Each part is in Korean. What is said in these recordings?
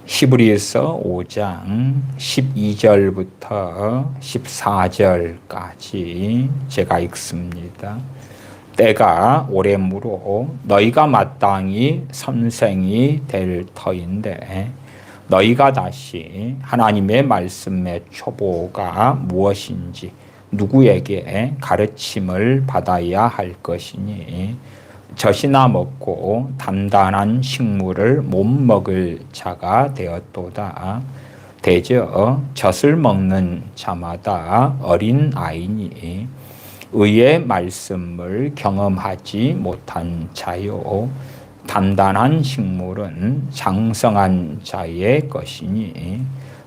히브리서 5장 12절부터 14절까지 제가 읽습니다. 때가 오래므로 너희가 마땅히 선생이 될 터인데 너희가 다시 하나님의 말씀의 초보가 무엇인지 누구에게 가르침을 받아야 할 것이니 젖이나 먹고 단단한 식물을 못 먹을 자가 되었도다. 대저 젖을 먹는 자마다 어린 아이니 의의 말씀을 경험하지 못한 자요 단단한 식물은 장성한 자의 것이니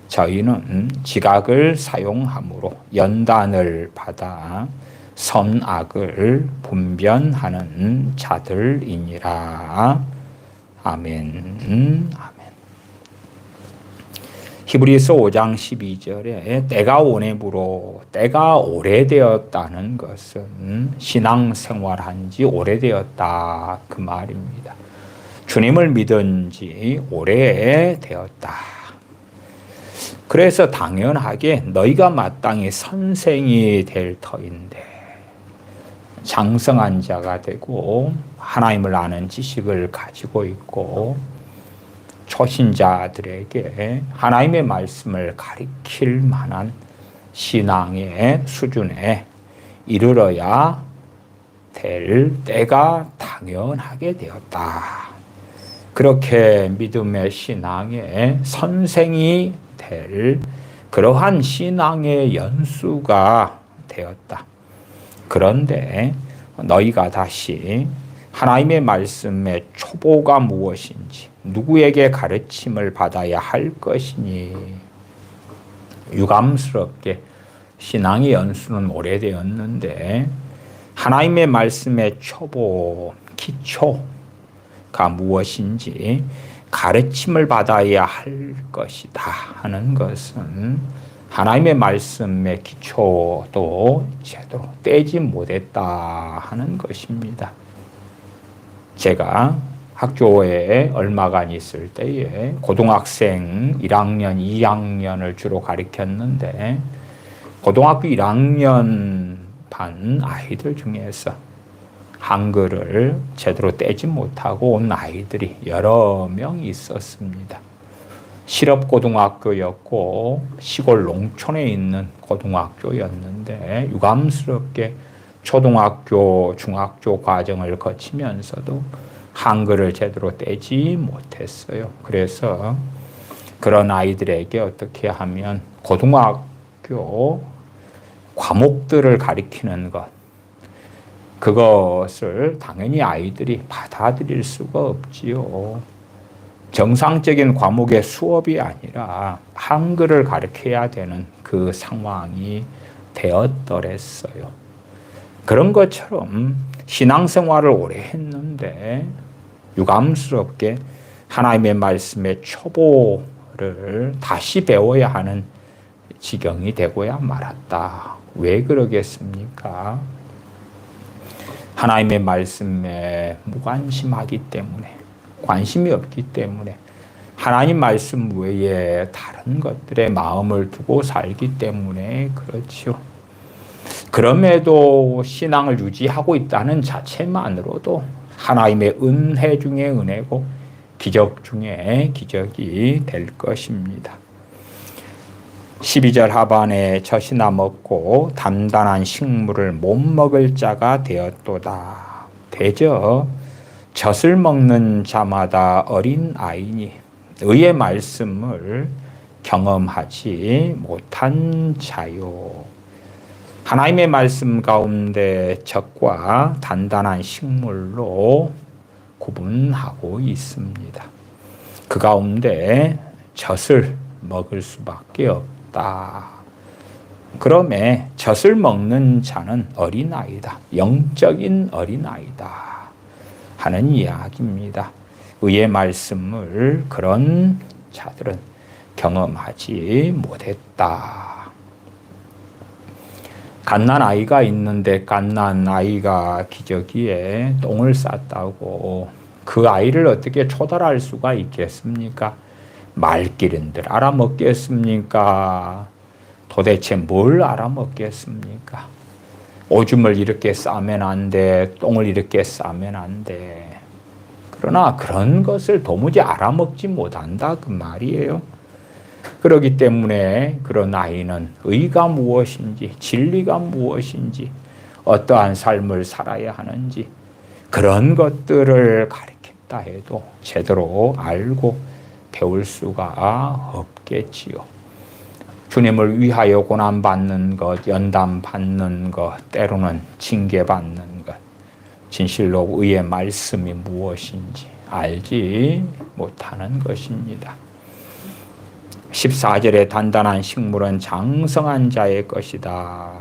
저희는 지각을 사용함으로 연단을 받아 선악을 분별하는 자들이니라. 아멘. 아멘. 히브리서 5장 12절에 때가 오래므로 때가 오래되었다는 것은 신앙생활한 지 오래되었다 그 말입니다. 주님을 믿은 지 오래되었다. 그래서 당연하게 너희가 마땅히 선생이 될 터인데 장성한 자가 되고 하나님을 아는 지식을 가지고 있고 초신자들에게 하나님의 말씀을 가리킬 만한 신앙의 수준에 이르러야 될 때가 당연하게 되었다. 그렇게 믿음의 신앙의 선생이 될 그러한 신앙의 연수가 되었다. 그런데 너희가 다시 하나님의 말씀의 초보가 무엇인지 누구에게 가르침을 받아야 할 것이니 유감스럽게 신앙의 연수는 오래되었는데 하나님의 말씀의 초보, 기초가 무엇인지 가르침을 받아야 할 것이다 하는 것은 하나님의 말씀의 기초도 제대로 떼지 못했다 하는 것입니다. 제가 학교에 얼마간 있을 때에 고등학생 1학년, 2학년을 주로 가르쳤는데 고등학교 1학년 반 아이들 중에서 한글을 제대로 떼지 못하고 온 아이들이 여러 명 있었습니다. 실업고등학교였고 시골 농촌에 있는 고등학교였는데 유감스럽게 초등학교, 중학교 과정을 거치면서도 한글을 제대로 떼지 못했어요. 그래서 그런 아이들에게 어떻게 하면 고등학교 과목들을 가리키는 것, 그것을 당연히 아이들이 받아들일 수가 없지요. 정상적인 과목의 수업이 아니라 한글을 가르쳐야 되는 그 상황이 되었더랬어요. 그런 것처럼 신앙생활을 오래 했는데 유감스럽게 하나님의 말씀의 초보를 다시 배워야 하는 지경이 되고야 말았다. 왜 그러겠습니까? 하나님의 말씀에 무관심하기 때문에, 관심이 없기 때문에 하나님 말씀 외에 다른 것들에 마음을 두고 살기 때문에 그렇죠. 그럼에도 신앙을 유지하고 있다는 자체만으로도 하나님의 은혜 중에 은혜고 기적 중에 기적이 될 것입니다. 12절 하반에 젖이나 먹고 단단한 식물을 못 먹을 자가 되었도다. 대저 젖을 먹는 자마다 어린 아이니 의의 말씀을 경험하지 못한 자요. 하나님의 말씀 가운데 젖과 단단한 식물로 구분하고 있습니다. 그 가운데 젖을 먹을 수밖에 없다. 그러면 젖을 먹는 자는 어린아이다. 영적인 어린아이다 하는 이야기입니다. 의의 말씀을 그런 자들은 경험하지 못했다. 갓난아이가 있는데 갓난아이가 기저귀에 똥을 쌌다고 그 아이를 어떻게 초달할 수가 있겠습니까? 말기른들 알아먹겠습니까? 도대체 뭘 알아먹겠습니까? 오줌을 이렇게 싸면 안 돼, 똥을 이렇게 싸면 안 돼. 그러나 그런 것을 도무지 알아먹지 못한다 그 말이에요. 그렇기 때문에 그런 아이는 의가 무엇인지, 진리가 무엇인지, 어떠한 삶을 살아야 하는지 그런 것들을 가르친다 해도 제대로 알고 배울 수가 없겠지요. 주님을 위하여 고난받는 것, 연단받는 것, 때로는 징계받는 것, 진실로 의의 말씀이 무엇인지 알지 못하는 것입니다. 14절에 단단한 식물은 장성한 자의 것이다.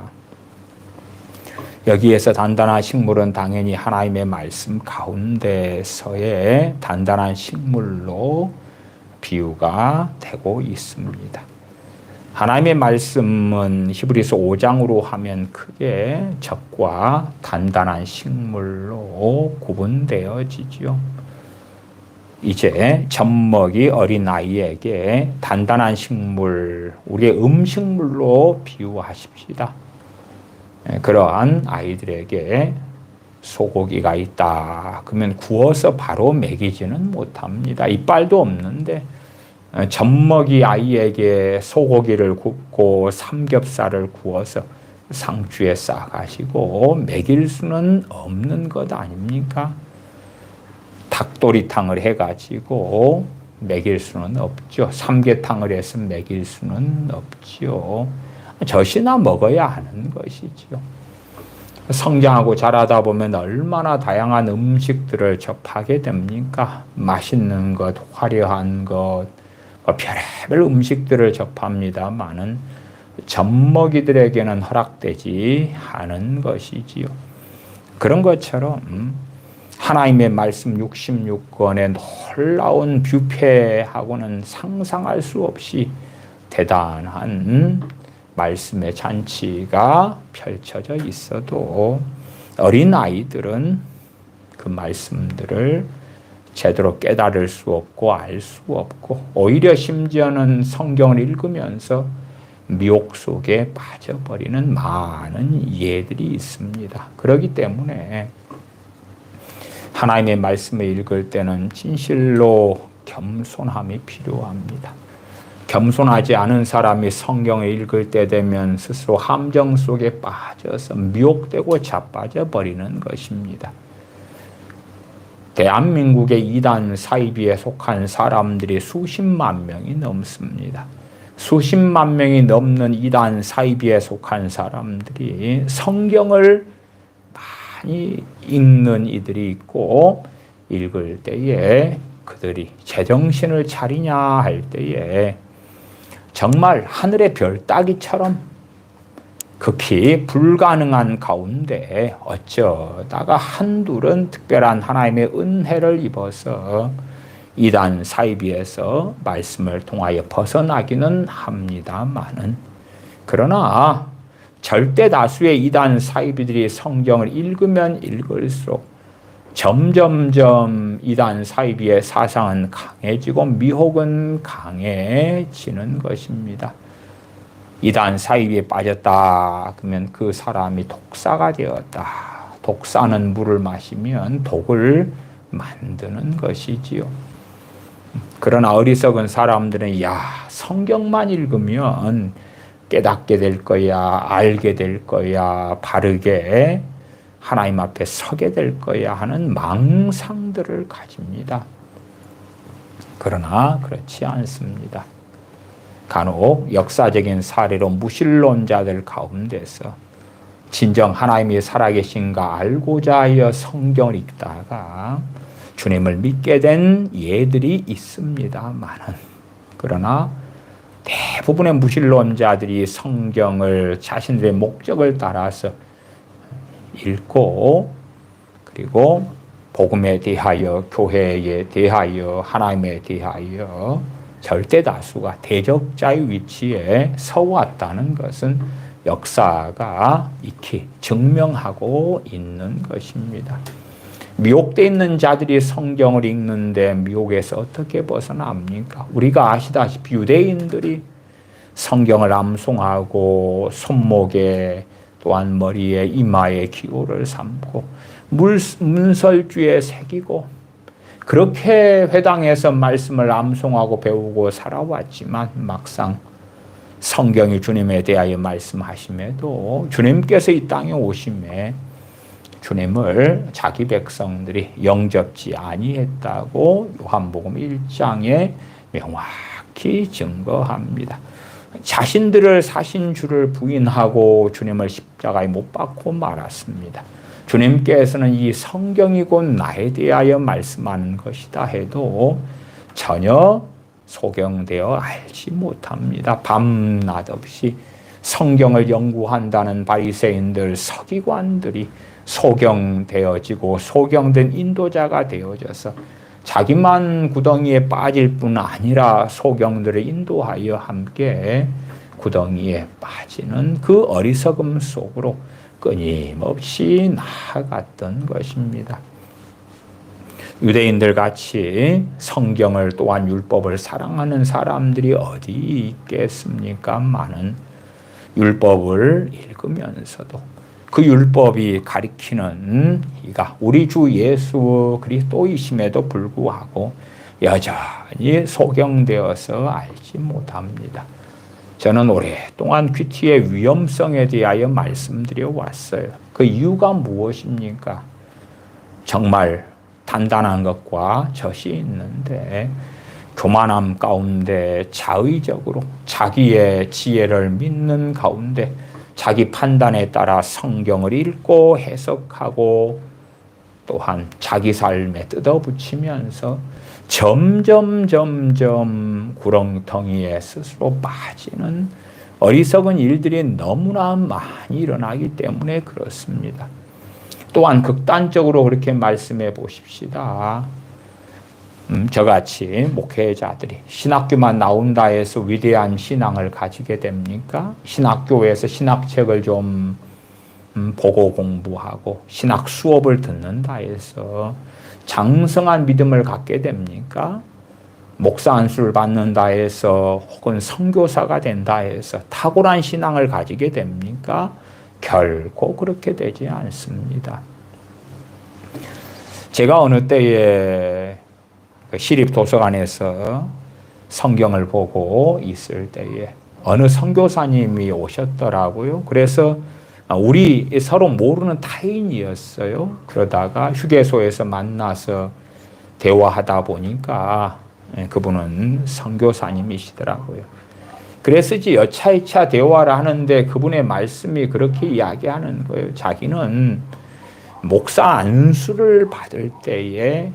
여기에서 단단한 식물은 당연히 하나님의 말씀 가운데서의 단단한 식물로 비유가 되고 있습니다. 하나님의 말씀은 히브리서 5장으로 하면 크게 적과 단단한 식물로 구분되어지죠. 이제 젖먹이 어린아이에게 단단한 식물, 우리의 음식물로 비유하십시다. 그러한 아이들에게 소고기가 있다. 그러면 구워서 바로 먹이지는 못합니다. 이빨도 없는데 젖먹이 아이에게 소고기를 굽고 삼겹살을 구워서 상추에 싸가지고 먹일 수는 없는 것 아닙니까? 닭도리탕을 해가지고 먹일 수는 없죠. 삼계탕을 해서 먹일 수는 없죠. 젖이나 먹어야 하는 것이죠. 성장하고 자라다 보면 얼마나 다양한 음식들을 접하게 됩니까? 맛있는 것, 화려한 것, 별의별 음식들을 접합니다마는 젖먹이들에게는 허락되지 않은 것이지요. 그런 것처럼 하나님의 말씀 66권의 놀라운 뷔페하고는 상상할 수 없이 대단한 말씀의 잔치가 펼쳐져 있어도 어린아이들은 그 말씀들을 제대로 깨달을 수 없고 알 수 없고 오히려 심지어는 성경을 읽으면서 미혹 속에 빠져버리는 많은 예들이 있습니다. 그렇기 때문에 하나님의 말씀을 읽을 때는 진실로 겸손함이 필요합니다. 겸손하지 않은 사람이 성경을 읽을 때 되면 스스로 함정 속에 빠져서 미혹되고 자빠져 버리는 것입니다. 대한민국의 이단 사이비에 속한 사람들이 수십만 명이 넘습니다. 수십만 명이 넘는 이단 사이비에 속한 사람들이 성경을 많이 읽는 이들이 있고 읽을 때에 그들이 제정신을 차리냐 할 때에 정말 하늘의 별 따기처럼 극히 불가능한 가운데 어쩌다가 한둘은 특별한 하나님의 은혜를 입어서 이단 사이비에서 말씀을 통하여 벗어나기는 합니다마는 그러나 절대 다수의 이단 사이비들이 성경을 읽으면 읽을수록 점점점 이단 사이비의 사상은 강해지고 미혹은 강해지는 것입니다. 이단 사이비에 빠졌다 그러면 그 사람이 독사가 되었다. 독사는 물을 마시면 독을 만드는 것이지요. 그러나 어리석은 사람들은 성경만 읽으면 깨닫게 될 거야, 알게 될 거야, 바르게 하나님 앞에 서게 될 거야 하는 망상들을 가집니다. 그러나 그렇지 않습니다. 간혹 역사적인 사례로 무신론자들 가운데서 진정 하나님이 살아계신가 알고자 하여 성경을 읽다가 주님을 믿게 된 예들이 있습니다만은 그러나 대부분의 무신론자들이 성경을 자신들의 목적을 따라서 읽고 그리고 복음에 대하여 교회에 대하여 하나님에 대하여 절대 다수가 대적자의 위치에 서왔다는 것은 역사가 익히 증명하고 있는 것입니다. 미혹되어 있는 자들이 성경을 읽는데 미혹에서 어떻게 벗어납니까? 우리가 아시다시피 유대인들이 성경을 암송하고 손목에 또한 머리에 이마에 기호를 삼고 문설주에 새기고 그렇게 회당에서 말씀을 암송하고 배우고 살아왔지만 막상 성경이 주님에 대하여 말씀하심에도 주님께서 이 땅에 오심에 주님을 자기 백성들이 영접지 아니했다고 요한복음 1장에 명확히 증거합니다. 자신들을 사신 주를 부인하고 주님을 십자가에 못 박고 말았습니다. 주님께서는 이 성경이 곧 나에 대하여 말씀하는 것이다 해도 전혀 소경되어 알지 못합니다. 밤낮 없이 성경을 연구한다는 바리새인들, 서기관들이 소경되어지고 소경된 인도자가 되어져서 자기만 구덩이에 빠질 뿐 아니라 소경들을 인도하여 함께 구덩이에 빠지는 그 어리석음 속으로 끊임없이 나아갔던 것입니다. 유대인들 같이 성경을 또한 율법을 사랑하는 사람들이 어디 있겠습니까? 많은 율법을 읽으면서도 그 율법이 가리키는 이가 우리 주 예수 그리스도이심에도 불구하고 여전히 소경되어서 알지 못합니다. 저는 오랫동안 큐티의 위험성에 대하여 말씀드려 왔어요. 그 이유가 무엇입니까? 정말 단단한 것과 젖이 있는데 교만함 가운데 자의적으로 자기의 지혜를 믿는 가운데 자기 판단에 따라 성경을 읽고 해석하고 또한 자기 삶에 뜯어붙이면서 점점 구렁텅이에 스스로 빠지는 어리석은 일들이 너무나 많이 일어나기 때문에 그렇습니다. 또한 극단적으로 그렇게 말씀해 보십시다. 저같이 목회자들이 신학교만 나온다 해서 위대한 신앙을 가지게 됩니까? 신학교에서 신학책을 좀 보고 공부하고 신학 수업을 듣는다 해서 장성한 믿음을 갖게 됩니까? 목사 안수를 받는다 해서 혹은 선교사가 된다 해서 탁월한 신앙을 가지게 됩니까? 결코 그렇게 되지 않습니다. 제가 어느 때에 시립도서관에서 성경을 보고 있을 때에 어느 선교사님이 오셨더라고요. 그래서 우리 서로 모르는 타인이었어요. 그러다가 휴게소에서 만나서 대화하다 보니까 그분은 선교사님이시더라고요. 그래서 이제 여차여차 대화를 하는데 그분의 말씀이 그렇게 이야기하는 거예요. 자기는 목사 안수를 받을 때에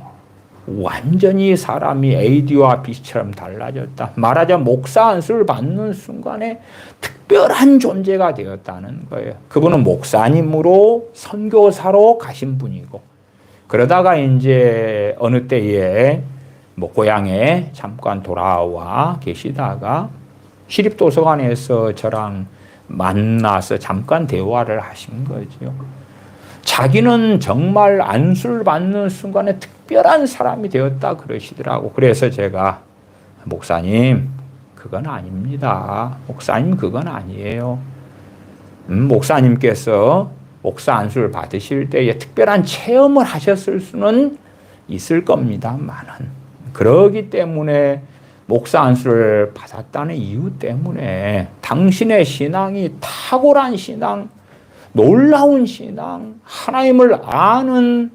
완전히 사람이 AD와 B처럼 달라졌다. 말하자면 목사 안수를 받는 순간에 특별한 존재가 되었다는 거예요. 그분은 목사님으로 선교사로 가신 분이고 그러다가 이제 어느 때에 고향에 잠깐 돌아와 계시다가 시립도서관에서 저랑 만나서 잠깐 대화를 하신 거죠. 자기는 정말 안수를 받는 순간에 특별한 사람이 되었다 그러시더라고. 그래서 제가 목사님 그건 아닙니다. 목사님 그건 아니에요. 목사님께서 목사 안수를 받으실 때에 특별한 체험을 하셨을 수는 있을 겁니다만은 그러기 때문에 목사 안수를 받았다는 이유 때문에 당신의 신앙이 탁월한 신앙, 놀라운 신앙, 하나님을 아는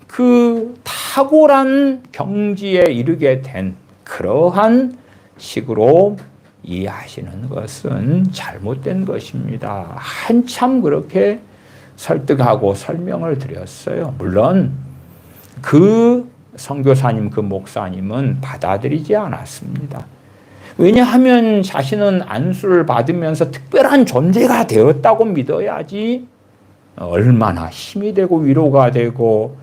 그 탁월한 경지에 이르게 된 그러한 식으로 이해하시는 것은 잘못된 것입니다. 한참 그렇게 설득하고 설명을 드렸어요. 물론 그 선교사님, 그 목사님은 받아들이지 않았습니다. 왜냐하면 자신은 안수를 받으면서 특별한 존재가 되었다고 믿어야지 얼마나 힘이 되고 위로가 되고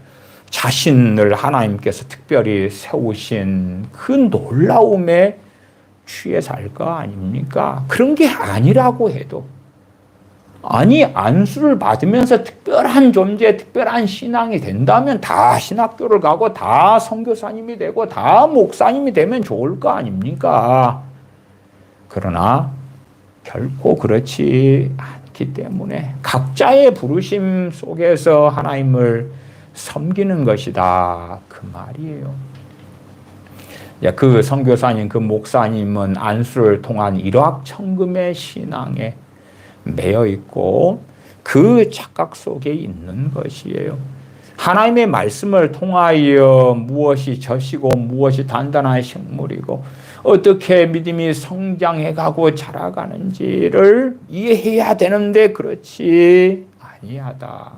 자신을 하나님께서 특별히 세우신 그 놀라움에 취해 살 거 아닙니까? 그런 게 아니라고 해도 아니, 안수를 받으면서 특별한 존재, 특별한 신앙이 된다면 다 신학교를 가고 다 선교사님이 되고 다 목사님이 되면 좋을 거 아닙니까? 그러나 결코 그렇지 않기 때문에 각자의 부르심 속에서 하나님을 섬기는 것이다. 그 말이에요. 그 선교사님, 그 목사님은 안수를 통한 일확천금의 신앙에 매여 있고 그 착각 속에 있는 것이에요. 하나님의 말씀을 통하여 무엇이 젖이고 무엇이 단단한 식물이고 어떻게 믿음이 성장해가고 자라가는지를 이해해야 되는데 그렇지 아니하다.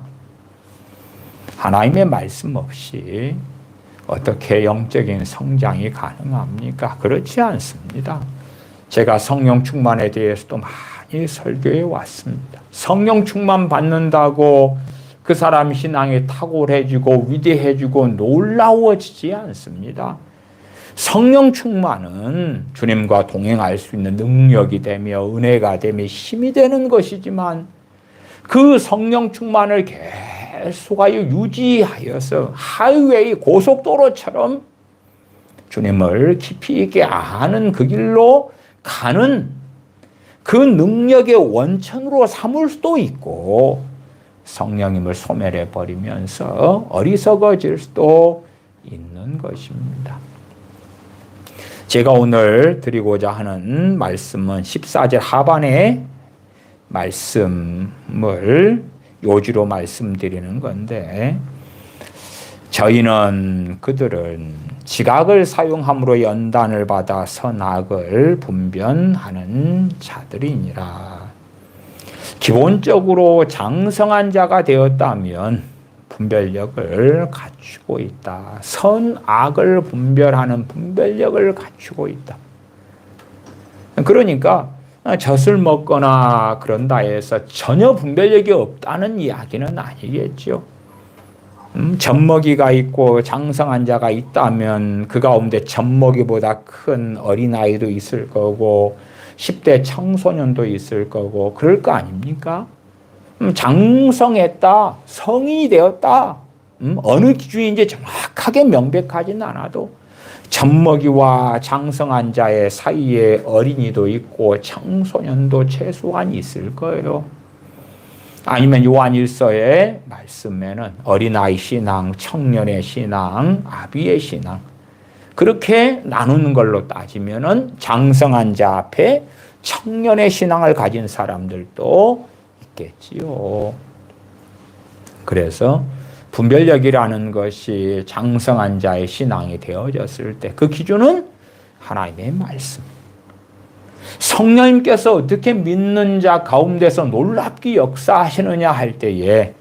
하나님의 말씀 없이 어떻게 영적인 성장이 가능합니까? 그렇지 않습니다. 제가 성령 충만에 대해서도 많이 설교해 왔습니다. 성령 충만 받는다고 그 사람 신앙이 탁월해지고 위대해지고 놀라워지지 않습니다. 성령 충만은 주님과 동행할 수 있는 능력이 되며 은혜가 되며 힘이 되는 것이지만 그 성령 충만을 계속하여 유지하여서 하이웨이 고속도로처럼 주님을 깊이 있게 아는 그 길로 가는 그 능력의 원천으로 삼을 수도 있고 성령님을 소멸해 버리면서 어리석어질 수도 있는 것입니다. 제가 오늘 드리고자 하는 말씀은 14절 하반의 말씀을 요지로 말씀드리는 건데 저희는 그들은 지각을 사용함으로 연단을 받아 선악을 분별하는 자들이니라. 기본적으로 장성한 자가 되었다면 분별력을 갖추고 있다. 선악을 분별하는 분별력을 갖추고 있다. 그러니까 젖을 먹거나 그런다 해서 전혀 분별력이 없다는 이야기는 아니겠죠. 젖먹이가 있고 장성한 자가 있다면 그 가운데 젖먹이보다 큰 어린아이도 있을 거고 10대 청소년도 있을 거고 그럴 거 아닙니까? 장성했다, 성인이 되었다. 어느 기준인지 정확하게 명백하지는 않아도 젖먹이와 장성한 자의 사이에 어린이도 있고 청소년도 최소한 있을 거예요. 아니면 요한일서의 말씀에는 어린아이 신앙, 청년의 신앙, 아비의 신앙 그렇게 나누는 걸로 따지면은 장성한 자 앞에 청년의 신앙을 가진 사람들도 있겠지요. 그래서 분별력이라는 것이 장성한 자의 신앙이 되어졌을 때 그 기준은 하나님의 말씀. 성령님께서 어떻게 믿는 자 가운데서 놀랍게 역사하시느냐 할 때에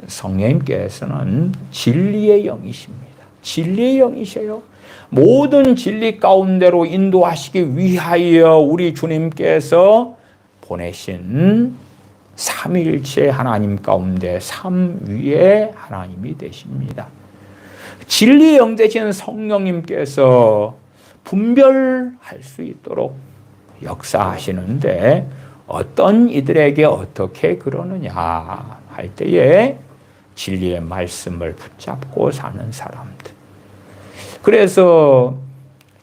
성령님께서는 진리의 영이십니다. 진리의 영이셔요. 모든 진리 가운데로 인도하시기 위하여 우리 주님께서 보내신 삼위일체 하나님 가운데 삼위의 하나님이 되십니다. 진리의 영 되신 성령님께서 분별할 수 있도록 역사하시는데 어떤 이들에게 어떻게 그러느냐 할 때에 진리의 말씀을 붙잡고 사는 사람들. 그래서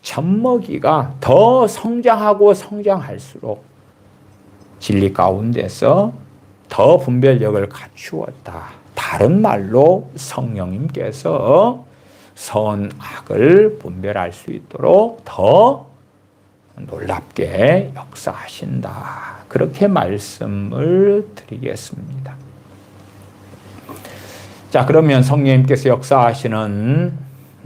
젖먹이가 더 성장하고 성장할수록 진리 가운데서 더 분별력을 갖추었다. 다른 말로 성령님께서 선악을 분별할 수 있도록 더 놀랍게 역사하신다. 그렇게 말씀을 드리겠습니다. 자, 그러면 성령님께서 역사하시는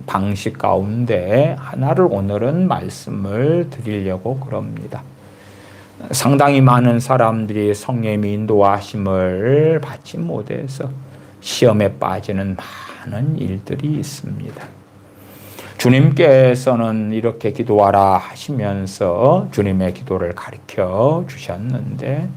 방식 가운데 하나를 오늘은 말씀을 드리려고 그럽니다. 상당히 많은 사람들이 성령님의 인도하심을 받지 못해서 시험에 빠지는 많은 일들이 있습니다. 주님께서는 이렇게 기도하라 하시면서 주님의 기도를 가르쳐 주셨는데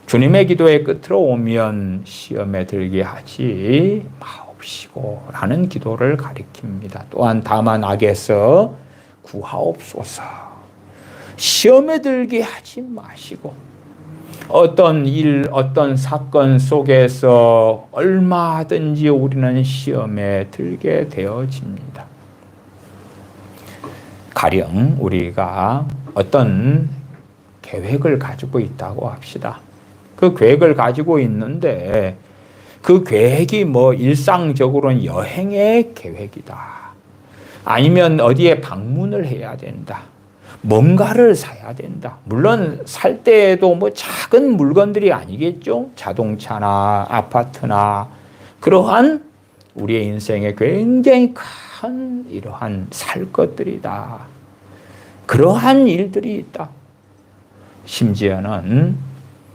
주님의 기도의 끝으로 오면 시험에 들게 하지 마옵시고 라는 기도를 가르칩니다. 또한 다만 악에서 구하옵소서. 시험에 들게 하지 마시고 어떤 일, 어떤 사건 속에서 얼마든지 우리는 시험에 들게 되어집니다. 가령 우리가 어떤 계획을 가지고 있다고 합시다. 그 계획을 가지고 있는데 그 계획이 뭐 일상적으로는 여행의 계획이다. 아니면 어디에 방문을 해야 된다. 뭔가를 사야 된다. 물론 살 때에도 뭐 작은 물건들이 아니겠죠. 자동차나 아파트나 그러한 우리의 인생에 굉장히 큰 이러한 살 것들이다. 그러한 일들이 있다. 심지어는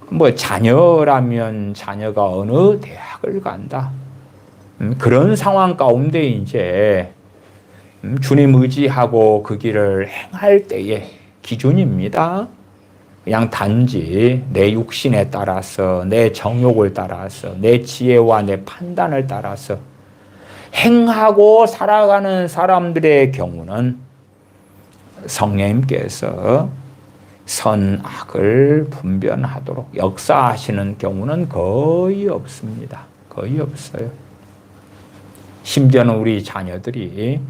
뭐 자녀라면 자녀가 어느 대학을 간다. 그런 상황 가운데 이제 주님 의지하고 그 길을 행할 때의 기준입니다. 그냥 단지 내 육신에 따라서, 내 정욕을 따라서, 내 지혜와 내 판단을 따라서 행하고 살아가는 사람들의 경우는 성령님께서 선악을 분별하도록 역사하시는 경우는 거의 없습니다. 거의 없어요. 심지어는 우리 자녀들이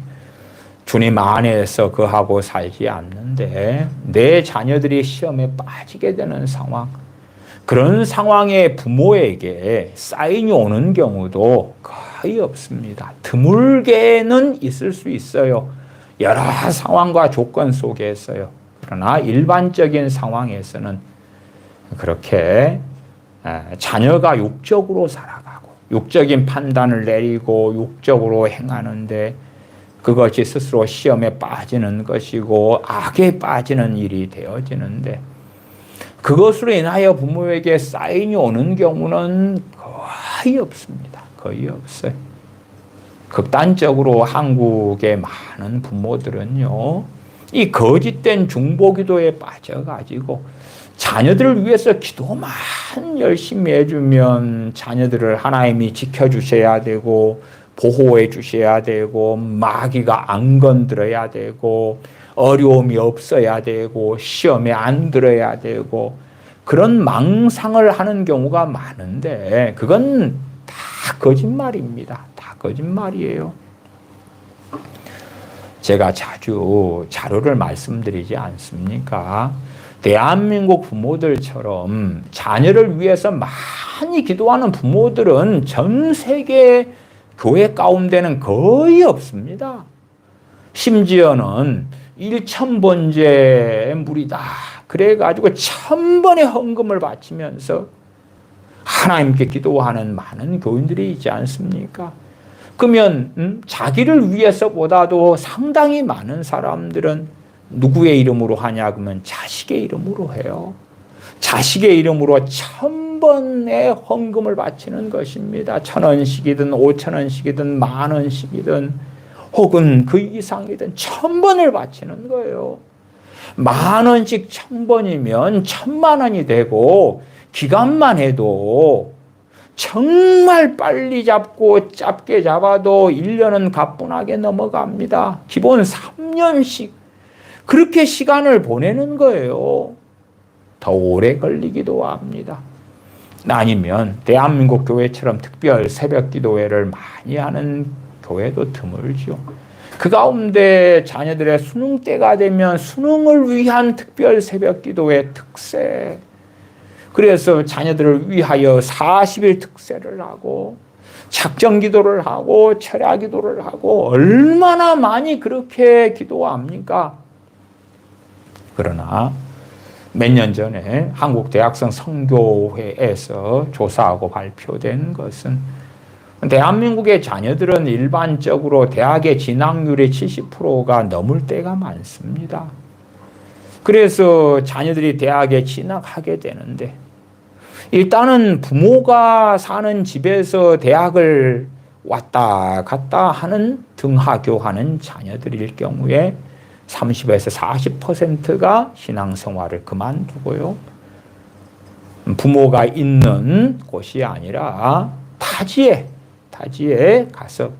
주님 안에서 거하고 살지 않는데 내 자녀들이 시험에 빠지게 되는 상황, 그런 상황에 부모에게 사인이 오는 경우도 거의 없습니다. 드물게는 있을 수 있어요. 여러 상황과 조건 속에서요. 그러나 일반적인 상황에서는 그렇게 자녀가 육적으로 살아가고 육적인 판단을 내리고 육적으로 행하는데 그것이 스스로 시험에 빠지는 것이고 악에 빠지는 일이 되어지는데 그것으로 인하여 부모에게 사인이 오는 경우는 거의 없습니다. 거의 없어요. 극단적으로 한국의 많은 부모들은요, 이 거짓된 중보기도에 빠져가지고 자녀들을 위해서 기도만 열심히 해주면 자녀들을 하나님이 지켜주셔야 되고 보호해 주셔야 되고 마귀가 안 건드려야 되고 어려움이 없어야 되고 시험에 안 들어야 되고 그런 망상을 하는 경우가 많은데 그건 다 거짓말입니다. 다 거짓말이에요. 제가 자주 자료를 말씀드리지 않습니까? 대한민국 부모들처럼 자녀를 위해서 많이 기도하는 부모들은 전 세계 교회 가운데는 거의 없습니다. 심지어는 1000번째 물이다. 그래가지고 1000번의 헌금을 바치면서 하나님께 기도하는 많은 교인들이 있지 않습니까? 그러면 자기를 위해서보다도 상당히 많은 사람들은 누구의 이름으로 하냐 그러면 자식의 이름으로 해요. 자식의 이름으로 1000번의 헌금을 바치는 것입니다. 1000원씩이든 5000원씩이든 만원씩이든 혹은 그 이상이든 1000번을 바치는 거예요. 만원씩 1000번이면 1000만원이 되고 기간만 해도 정말 빨리 잡고 짧게 잡아도 1년은 가뿐하게 넘어갑니다. 기본 3년씩 그렇게 시간을 보내는 거예요. 더 오래 걸리기도 합니다. 아니면 대한민국 교회처럼 특별 새벽 기도회를 많이 하는 교회도 드물죠. 그 가운데 자녀들의 수능 때가 되면 수능을 위한 특별 새벽 기도회 특세, 그래서 자녀들을 위하여 40일 특세를 하고 작정 기도를 하고 철야 기도를 하고 얼마나 많이 그렇게 기도합니까? 그러나 몇 년 전에 한국 대학생 선교회에서 조사하고 발표된 것은 대한민국의 자녀들은 일반적으로 대학의 진학률이 70%가 넘을 때가 많습니다. 그래서 자녀들이 대학에 진학하게 되는데 일단은 부모가 사는 집에서 대학을 왔다 갔다 하는 등하교하는 자녀들일 경우에 30에서 40%가 신앙생활을 그만두고요. 부모가 있는 곳이 아니라 타지에 가서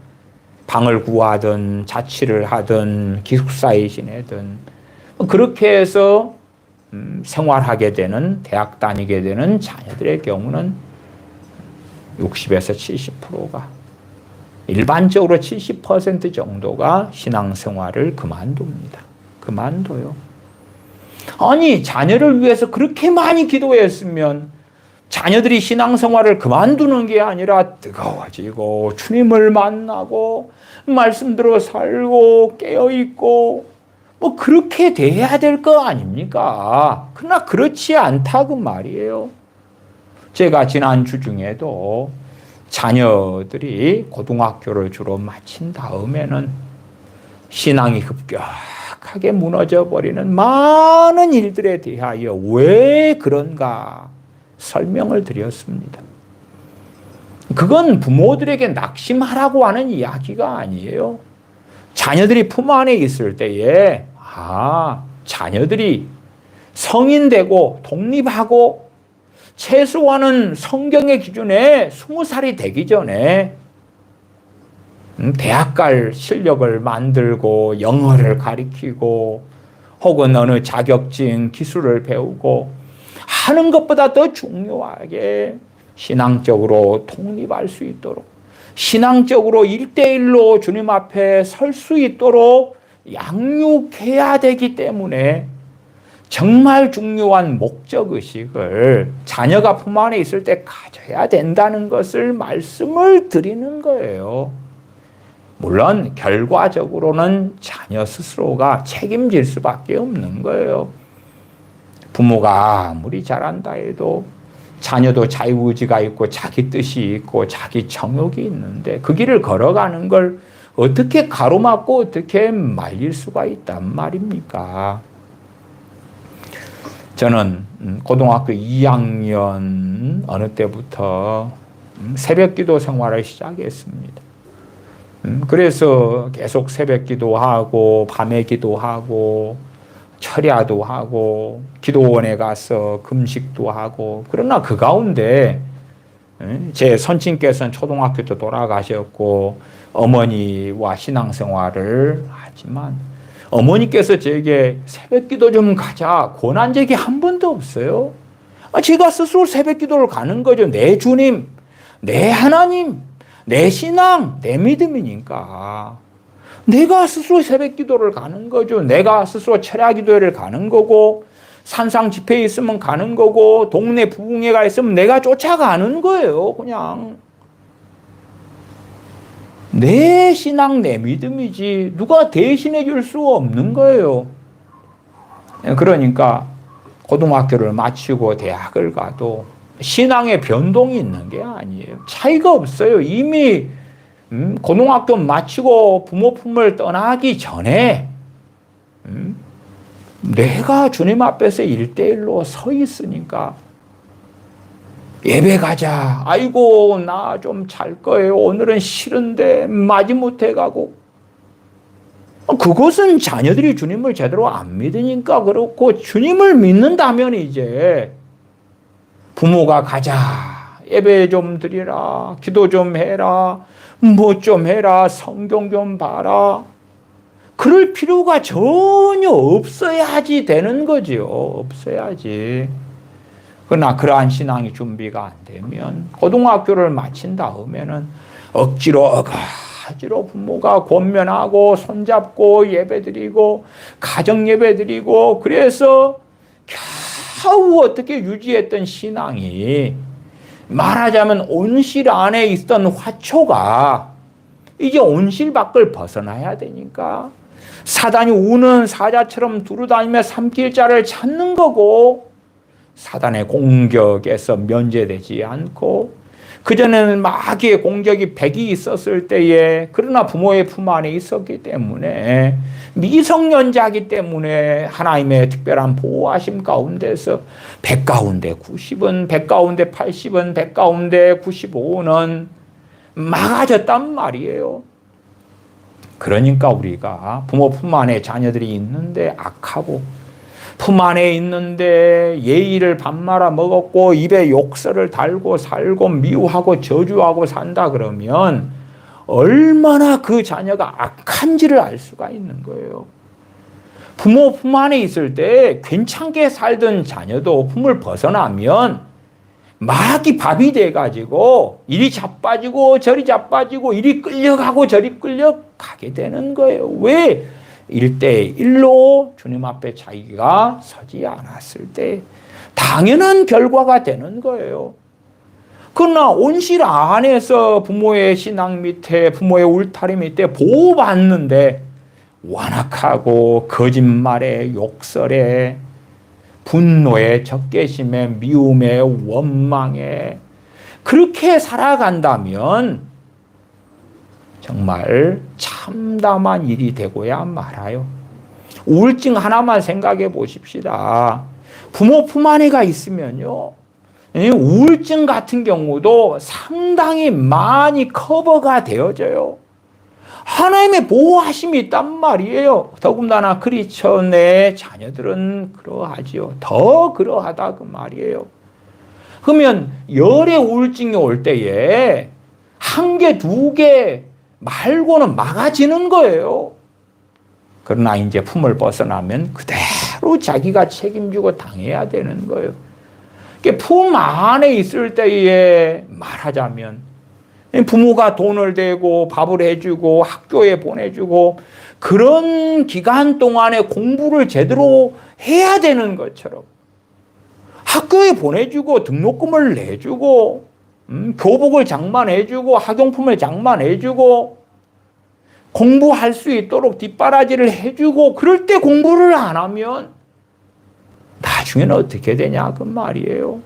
방을 구하든 자취를 하든 기숙사에 지내든 그렇게 해서 생활하게 되는, 대학 다니게 되는 자녀들의 경우는 60에서 70%가, 일반적으로 70% 정도가 신앙생활을 그만둡니다. 그만둬요. 아니, 자녀를 위해서 그렇게 많이 기도했으면 자녀들이 신앙생활을 그만두는 게 아니라 뜨거워지고 주님을 만나고 말씀대로 살고 깨어있고 뭐 그렇게 돼야 될 거 아닙니까? 그러나 그렇지 않다고 말이에요. 제가 지난주 중에도 자녀들이 고등학교를 주로 마친 다음에는 신앙이 급격하게 무너져 버리는 많은 일들에 대하여 왜 그런가 설명을 드렸습니다. 그건 부모들에게 낙심하라고 하는 이야기가 아니에요. 자녀들이 품 안에 있을 때에 자녀들이 성인 되고 독립하고 최소한은 성경의 기준에 20살이 되기 전에 대학 갈 실력을 만들고 영어를 가리키고 혹은 어느 자격증 기술을 배우고 하는 것보다 더 중요하게 신앙적으로 독립할 수 있도록, 신앙적으로 1대1로 주님 앞에 설 수 있도록 양육해야 되기 때문에 정말 중요한 목적의식을 자녀가 품 안에 있을 때 가져야 된다는 것을 말씀을 드리는 거예요. 물론 결과적으로는 자녀 스스로가 책임질 수밖에 없는 거예요. 부모가 아무리 잘한다 해도 자녀도 자유의지가 있고 자기 뜻이 있고 자기 정욕이 있는데 그 길을 걸어가는 걸 어떻게 가로막고 어떻게 말릴 수가 있단 말입니까? 저는 고등학교 2학년 어느 때부터 새벽기도 생활을 시작했습니다. 그래서 계속 새벽기도하고 밤에 기도하고 철야도 하고 기도원에 가서 금식도 하고, 그러나 그 가운데 제 선친께서는 초등학교 때 돌아가셨고 어머니와 신앙생활을 하지만 어머니께서 제게 새벽기도 좀 가자 권한 적이 한 번도 없어요. 제가 스스로 새벽기도를 가는 거죠. 내 주님, 내 하나님, 내 신앙, 내 믿음이니까 내가 스스로 새벽기도를 가는 거죠. 내가 스스로 철야기도회를 가는 거고, 산상 집회에 있으면 가는 거고, 동네 부흥회가 있으면 내가 쫓아가는 거예요. 그냥 내 신앙, 내 믿음이지 누가 대신해 줄 수 없는 거예요. 그러니까 고등학교를 마치고 대학을 가도 신앙의 변동이 있는 게 아니에요. 차이가 없어요. 이미 고등학교 마치고 부모 품을 떠나기 전에 내가 주님 앞에서 1대1로 서 있으니까 예배 가자. 아이고 나 좀 잘 거예요. 오늘은 싫은데 마지못해 가고. 그것은 자녀들이 주님을 제대로 안 믿으니까 그렇고, 주님을 믿는다면 이제 부모가 가자. 예배 좀 드리라. 기도 좀 해라. 뭐 좀 해라. 성경 좀 봐라. 그럴 필요가 전혀 없어야지 되는 거지요. 없어야지. 그러나 그러한 신앙이 준비가 안 되면 고등학교를 마친 다음에는 억지로 부모가 권면하고 손잡고 예배드리고 가정 예배드리고, 그래서 겨우 어떻게 유지했던 신앙이 말하자면 온실 안에 있던 화초가 이제 온실 밖을 벗어나야 되니까 사단이 우는 사자처럼 두루다니며 삼킬자를 찾는 거고, 사단의 공격에서 면제되지 않고, 그전에는 마귀의 공격이 100이 있었을 때에, 그러나 부모의 품 안에 있었기 때문에, 미성년자이기 때문에 하나님의 특별한 보호하심 가운데서 100 가운데 90은, 100 가운데 80은, 100 가운데 95는 막아졌단 말이에요. 그러니까 우리가 부모 품 안에 자녀들이 있는데 악하고, 품 안에 있는데 예의를 밥 말아 먹었고 입에 욕설을 달고 살고 미워하고 저주하고 산다 그러면 얼마나 그 자녀가 악한지를 알 수가 있는 거예요. 부모 품 안에 있을 때 괜찮게 살던 자녀도 품을 벗어나면 막이 밥이 돼가지고 이리 자빠지고 저리 자빠지고 이리 끌려가고 저리 끌려가게 되는 거예요. 왜? 1대1로 주님 앞에 자기가 서지 않았을 때 당연한 결과가 되는 거예요. 그러나 온실 안에서 부모의 신앙 밑에 부모의 울타리 밑에 보호받는데 완악하고 거짓말에 욕설에 분노에 적개심에 미움에 원망에 그렇게 살아간다면 정말 참담한 일이 되고야 말아요. 우울증 하나만 생각해 보십시다. 부모 품 안에가 있으면요, 우울증 같은 경우도 상당히 많이 커버가 되어져요. 하나님의 보호하심이 있단 말이에요. 더군다나 크리스천의 자녀들은 그러하지요. 더 그러하다 그 말이에요. 그러면 열의 우울증이 올 때에 한 개, 두 개 말고는 막아지는 거예요. 그러나 이제 품을 벗어나면 그대로 자기가 책임지고 당해야 되는 거예요. 품 안에 있을 때에 말하자면 부모가 돈을 대고 밥을 해주고 학교에 보내주고 그런 기간 동안에 공부를 제대로 해야 되는 것처럼 학교에 보내주고 등록금을 내주고 교복을 장만해주고 학용품을 장만해주고 공부할 수 있도록 뒷바라지를 해주고 그럴 때 공부를 안 하면 나중에는 어떻게 되냐 그 말이에요.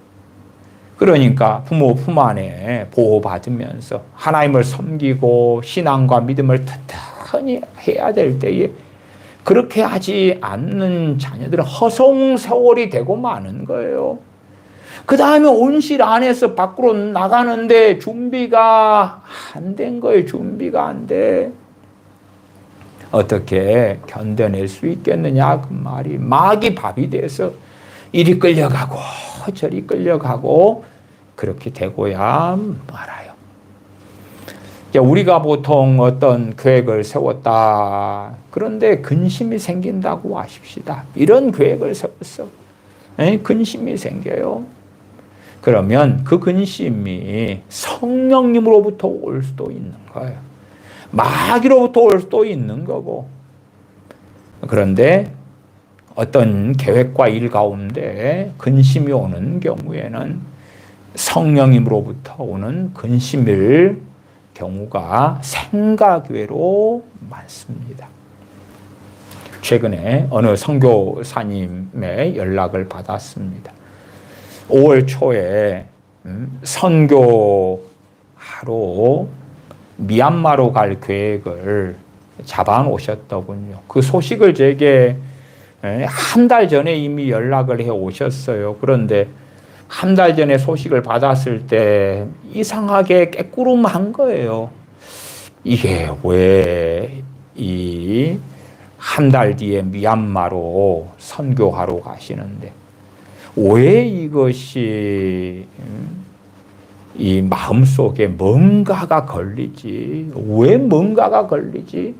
그러니까 부모 품 안에 보호받으면서 하나님을 섬기고 신앙과 믿음을 튼튼히 해야 될 때에 그렇게 하지 않는 자녀들은 허송세월이 되고 마는 거예요. 그 다음에 온실 안에서 밖으로 나가는데 준비가 안 된 거예요. 준비가 안 돼. 어떻게 견뎌낼 수 있겠느냐 그 말이. 막이 밥이 돼서 이리 끌려가고 저리 끌려가고 그렇게 되고야 말아요. 우리가 보통 어떤 계획을 세웠다. 그런데 근심이 생긴다고 하십시다. 이런 계획을 세웠어. 근심이 생겨요. 그러면 그 근심이 성령님으로부터 올 수도 있는 거예요. 마귀로부터 올 수도 있는 거고. 그런데 어떤 계획과 일 가운데 근심이 오는 경우에는 성령님으로부터 오는 근심일 경우가 생각외로 많습니다. 최근에 어느 선교사님의 연락을 받았습니다. 5월 초에 선교하러 미얀마로 갈 계획을 잡아 놓으셨더군요. 그 소식을 제게 한 달 전에 이미 연락을 해 오셨어요. 그런데 한 달 전에 소식을 받았을 때 이상하게 깨꾸름한 거예요. 이게 왜 이 한 달 뒤에 미얀마로 선교하러 가시는데 왜 이것이 이 마음속에 뭔가가 걸리지? 왜 뭔가가 걸리지?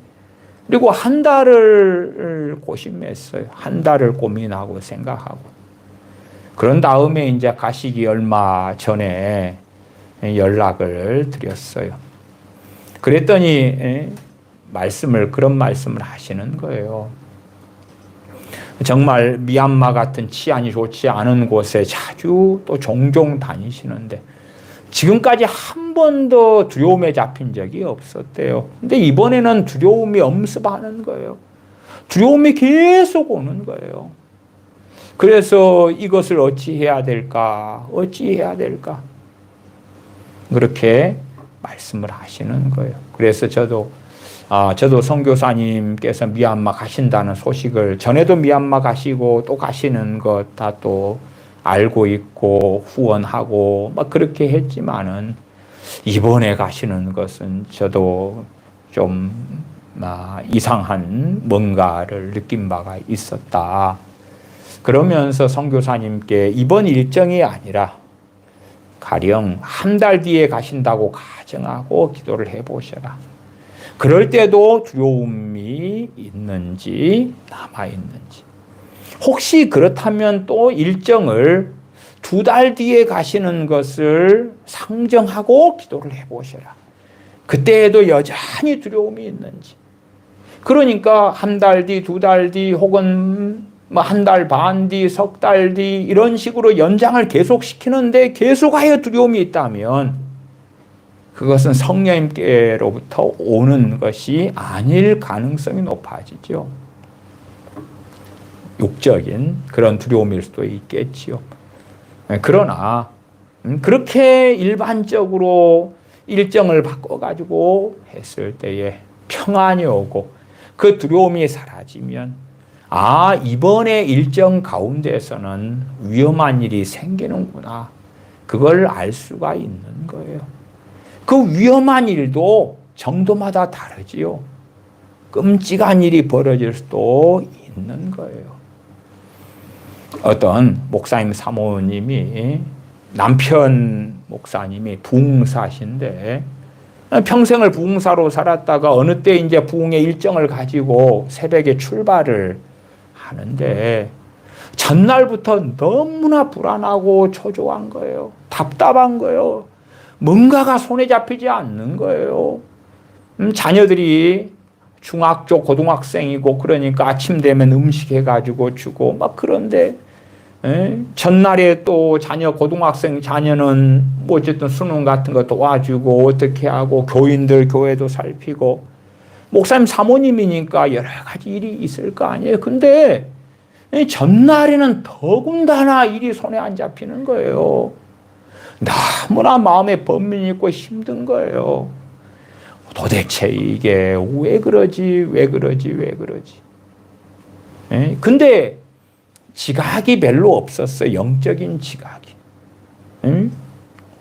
그리고 한 달을 고심했어요. 한 달을 고민하고 생각하고. 그런 다음에 이제 가시기 얼마 전에 연락을 드렸어요. 그랬더니 그런 말씀을 하시는 거예요. 정말 미얀마 같은 치안이 좋지 않은 곳에 자주 또 종종 다니시는데 지금까지 한 번도 두려움에 잡힌 적이 없었대요. 근데 이번에는 두려움이 엄습하는 거예요. 두려움이 계속 오는 거예요. 그래서 이것을 어찌해야 될까? 어찌해야 될까? 그렇게 말씀을 하시는 거예요. 그래서 저도 선교사님께서 미얀마 가신다는 소식을 전에도 미얀마 가시고 또 가시는 것 다 또 알고 있고 후원하고 막 그렇게 했지만은 이번에 가시는 것은 저도 좀 이상한 뭔가를 느낀 바가 있었다. 그러면서 선교사님께 이번 일정이 아니라 가령 한 달 뒤에 가신다고 가정하고 기도를 해보셔라. 그럴 때도 두려움이 있는지 남아있는지, 혹시 그렇다면 또 일정을 2달 뒤에 가시는 것을 상정하고 기도를 해보셔라. 그때에도 여전히 두려움이 있는지. 그러니까 1달 뒤, 2달 뒤, 혹은 뭐 1달 반 뒤, 3달 뒤 이런 식으로 연장을 계속시키는데 계속하여 두려움이 있다면 그것은 성령님께로부터 오는 것이 아닐 가능성이 높아지죠. 육적인 그런 두려움일 수도 있겠지요. 그러나 그렇게 일반적으로 일정을 바꿔가지고 했을 때에 평안이 오고 그 두려움이 사라지면 이번에 일정 가운데서는 위험한 일이 생기는구나. 그걸 알 수가 있는 거예요. 그 위험한 일도 정도마다 다르지요. 끔찍한 일이 벌어질 수도 있는 거예요. 어떤 목사님 사모님이 남편 목사님이 부흥사신데 평생을 부흥사로 살았다가 어느 때 이제 부흥의 일정을 가지고 새벽에 출발을 하는데 전날부터 너무나 불안하고 초조한 거예요. 답답한 거예요. 뭔가가 손에 잡히지 않는 거예요. 자녀들이 중학교 고등학생이고 그러니까 아침 되면 음식 해가지고 주고 막 그런데 전날에 또 자녀 고등학생 자녀는 뭐 어쨌든 수능 같은 거 도와주고 어떻게 하고 교인들 교회도 살피고 목사님 사모님이니까 여러 가지 일이 있을 거 아니에요. 근데 전날에는 더군다나 일이 손에 안 잡히는 거예요. 너무나 마음에 번민이 있고 힘든 거예요. 도대체 이게 왜 그러지? 근데 지각이 별로 없었어요. 영적인 지각이.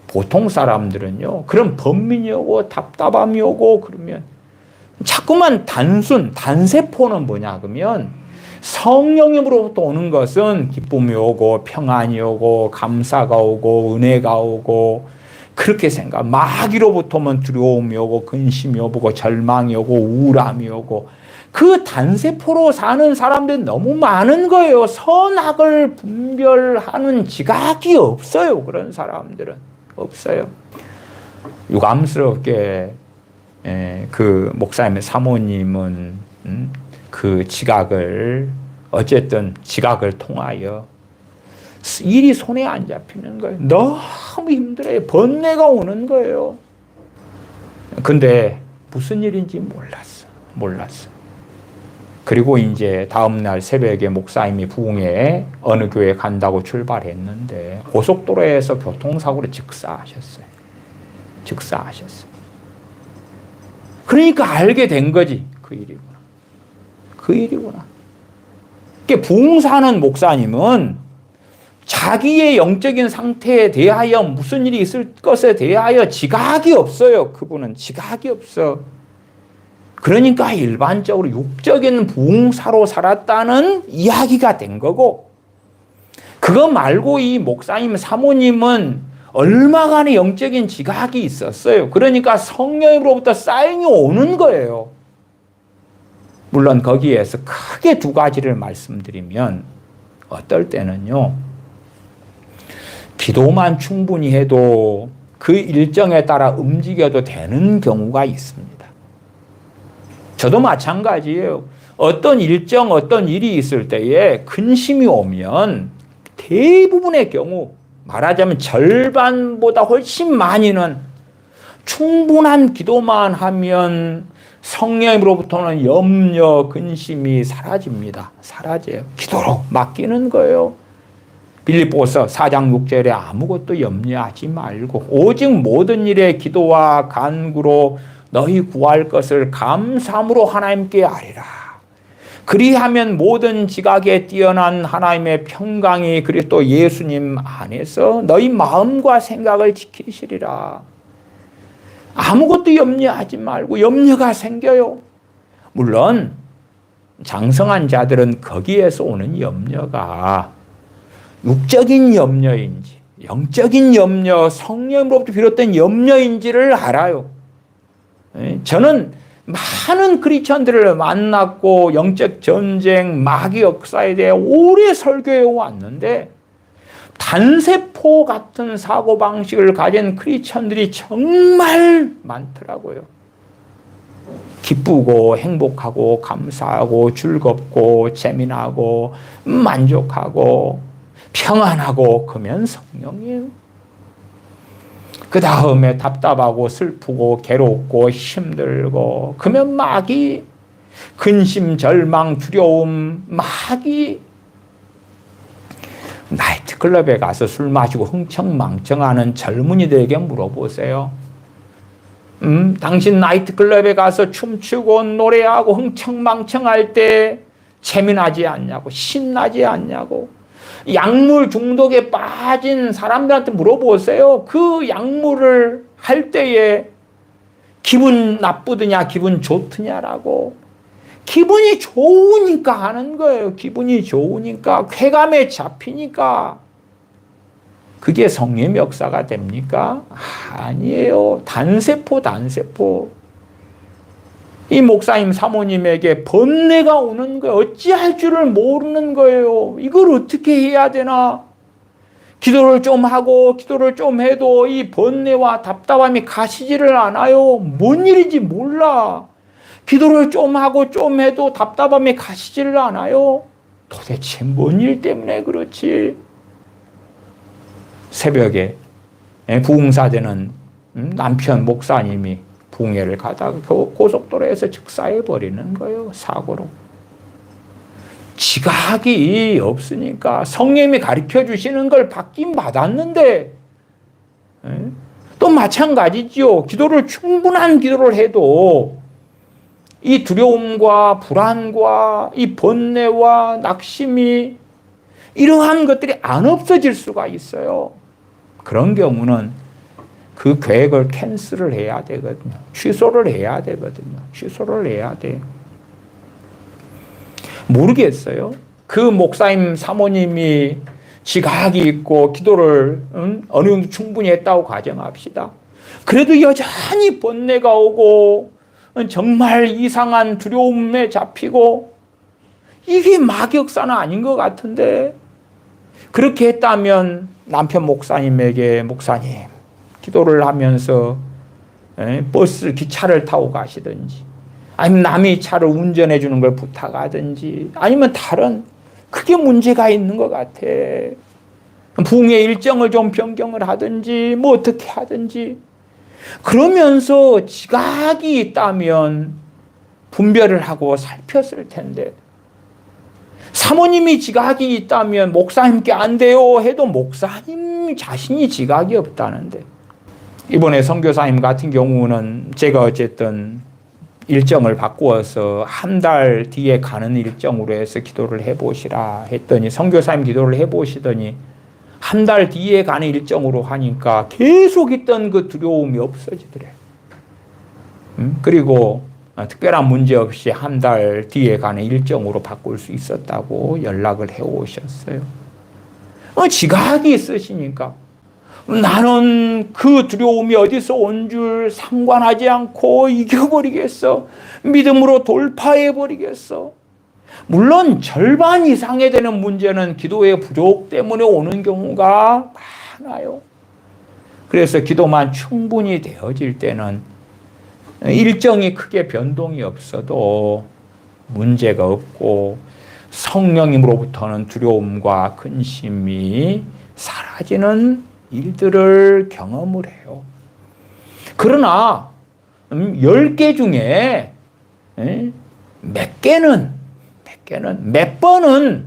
보통 사람들은요, 그런 번민이 오고 답답함이 오고 그러면 자꾸만 단세포는 뭐냐 그러면 성령님으로부터 오는 것은 기쁨이 오고 평안이 오고 감사가 오고 은혜가 오고 그렇게 생각. 마귀로부터는 두려움이 오고 근심이 오고 절망이 오고 우울함이 오고 그 단세포로 사는 사람들이 너무 많은 거예요. 선악을 분별하는 지각이 없어요. 그런 사람들은 없어요. 유감스럽게 그 목사님의 사모님은 그 지각을 어쨌든 지각을 통하여 일이 손에 안 잡히는 거예요. 너무 힘들어요. 번뇌가 오는 거예요. 근데 무슨 일인지 몰랐어. 그리고 이제 다음날 새벽에 목사님이 부흥에 어느 교회 간다고 출발했는데 고속도로에서 교통사고로 직사하셨어요. 그러니까 알게 된 거지. 그 일이구나. 그러니까 부흥사는 목사님은 자기의 영적인 상태에 대하여 무슨 일이 있을 것에 대하여 지각이 없어요. 그분은 지각이 없어. 그러니까 일반적으로 육적인 부흥사로 살았다는 이야기가 된 거고, 그거 말고 이 목사님 사모님은 얼마간의 영적인 지각이 있었어요. 그러니까 성령으로부터 사인이 오는 거예요. 물론 거기에서 크게 2가지를 말씀드리면 어떨 때는요, 기도만 충분히 해도 그 일정에 따라 움직여도 되는 경우가 있습니다. 저도 마찬가지예요. 어떤 일정, 어떤 일이 있을 때에 근심이 오면 대부분의 경우 말하자면 절반보다 훨씬 많이는 충분한 기도만 하면 성령으로부터는 염려, 근심이 사라집니다. 사라져요. 기도로 맡기는 거예요. 빌립보서 4장 6절에 아무것도 염려하지 말고 오직 모든 일에 기도와 간구로 너희 구할 것을 감사함으로 하나님께 아뢰라. 그리하면 모든 지각에 뛰어난 하나님의 평강이 그리스도 예수님 안에서 너희 마음과 생각을 지키시리라. 아무것도 염려하지 말고 염려가 생겨요. 물론 장성한 자들은 거기에서 오는 염려가 육적인 염려인지 영적인 염려, 성령으로부터 비롯된 염려인지를 알아요. 저는 많은 크리스천들을 만났고 영적 전쟁, 마귀 역사에 대해 오래 설교해 왔는데 단세포 같은 사고방식을 가진 크리스천들이 정말 많더라고요. 기쁘고 행복하고 감사하고 즐겁고 재미나고 만족하고 평안하고 그러면 성령이에요. 그 다음에 답답하고 슬프고 괴롭고 힘들고 그러면 마귀, 근심, 절망, 두려움, 마귀. 나이트클럽에 가서 술 마시고 흥청망청하는 젊은이들에게 물어보세요. 당신 나이트클럽에 가서 춤추고 노래하고 흥청망청할 때 재미나지 않냐고, 신나지 않냐고. 약물 중독에 빠진 사람들한테 물어보세요. 그 약물을 할 때에 기분 나쁘더냐, 기분 좋더냐라고. 기분이 좋으니까 하는 거예요. 기분이 좋으니까, 쾌감에 잡히니까. 그게 성령의 역사가 됩니까? 아니에요. 단세포. 이 목사님 사모님에게 번뇌가 오는 거예요. 어찌할 줄을 모르는 거예요. 이걸 어떻게 해야 되나? 기도를 좀 하고 기도를 좀 해도 이 번뇌와 답답함이 가시지를 않아요. 뭔 일인지 몰라. 기도를 좀 하고 좀 해도 답답함이 가시지를 않아요. 도대체 뭔 일 때문에 그렇지? 새벽에 부흥사되는 남편 목사님이 부흥회를 가다가 고속도로에서 즉사해버리는 거예요. 사고로. 지각이 없으니까 성령님이 가르쳐 주시는 걸 받긴 받았는데 또 마찬가지죠. 충분한 기도를 해도 이 두려움과 불안과 이 번뇌와 낙심이 이러한 것들이 안 없어질 수가 있어요. 그런 경우는 그 계획을 캔슬을 해야 되거든요. 취소를 해야 되거든요. 취소를 해야 돼요. 모르겠어요. 그 목사님 사모님이 지각이 있고 기도를 어느 정도 충분히 했다고 가정합시다. 그래도 여전히 번뇌가 오고 정말 이상한 두려움에 잡히고 이게 마귀역사는 아닌 것 같은데 그렇게 했다면 남편 목사님에게 목사님 기도를 하면서 버스 기차를 타고 가시든지 아니면 남의 차를 운전해 주는 걸 부탁하든지 아니면 다른 크게 문제가 있는 것 같아. 부흥의 일정을 좀 변경을 하든지 뭐 어떻게 하든지 그러면서 지각이 있다면 분별을 하고 살폈을 텐데 사모님이 지각이 있다면 목사님께 안 돼요 해도 목사님 자신이 지각이 없다는데 이번에 선교사님 같은 경우는 제가 어쨌든 일정을 바꾸어서 한 달 뒤에 가는 일정으로 해서 기도를 해보시라 했더니 선교사님 기도를 해보시더니 한 달 뒤에 가는 일정으로 하니까 계속 있던 그 두려움이 없어지더래요. 그리고 특별한 문제 없이 한 달 뒤에 가는 일정으로 바꿀 수 있었다고 연락을 해오셨어요. 지각이 있으시니까 나는 그 두려움이 어디서 온 줄 상관하지 않고 이겨버리겠어. 믿음으로 돌파해버리겠어. 물론 절반 이상에 되는 문제는 기도의 부족 때문에 오는 경우가 많아요. 그래서 기도만 충분히 되어질 때는 일정이 크게 변동이 없어도 문제가 없고 성령님으로부터는 두려움과 근심이 사라지는 일들을 경험을 해요. 그러나 10개 중에 몇 번은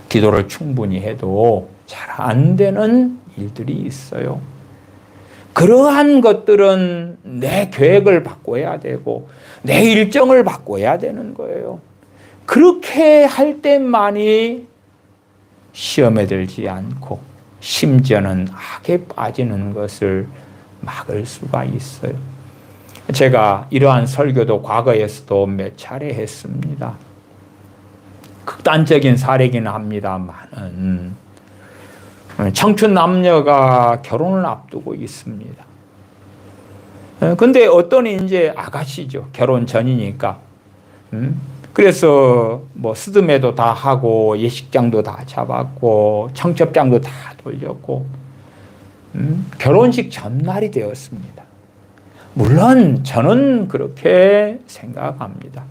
기도를 충분히 해도 잘 안 되는 일들이 있어요. 그러한 것들은 내 계획을 바꿔야 되고 내 일정을 바꿔야 되는 거예요. 그렇게 할 때만이 시험에 들지 않고 심지어는 악에 빠지는 것을 막을 수가 있어요. 제가 이러한 설교도 과거에서도 몇 차례 했습니다. 극단적인 사례이긴 합니다만 청춘 남녀가 결혼을 앞두고 있습니다. 근데 어떤 이제 아가씨죠. 결혼 전이니까. 그래서 뭐 스드메도 다 하고 예식장도 다 잡았고 청첩장도 다 돌렸고 결혼식 전날이 되었습니다. 물론 저는 그렇게 생각합니다.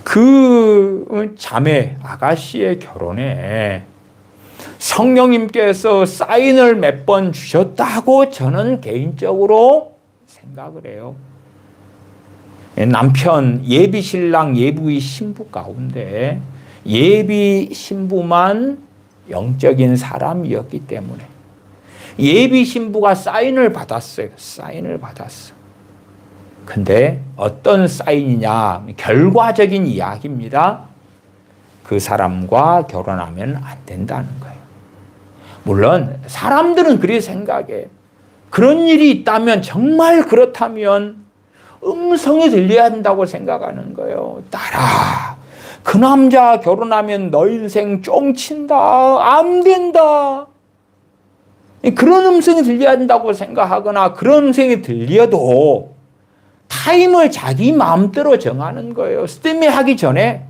그 자매 아가씨의 결혼에 성령님께서 사인을 몇 번 주셨다고 저는 개인적으로 생각을 해요. 남편 예비 신랑 예비 신부 가운데 예비 신부만 영적인 사람이었기 때문에 예비 신부가 사인을 받았어요. 사인을 받았어. 근데 어떤 사인이냐? 결과적인 이야기입니다. 그 사람과 결혼하면 안 된다는 거예요. 물론 사람들은 그렇게 생각해. 그런 일이 있다면 정말 그렇다면 음성이 들려야 한다고 생각하는 거예요. 딸아, 그 남자 결혼하면 너 인생 쫑친다. 안 된다. 그런 음성이 들려야 한다고 생각하거나 그런 음성이 들려도 타임을 자기 마음대로 정하는 거예요. 스테미 하기 전에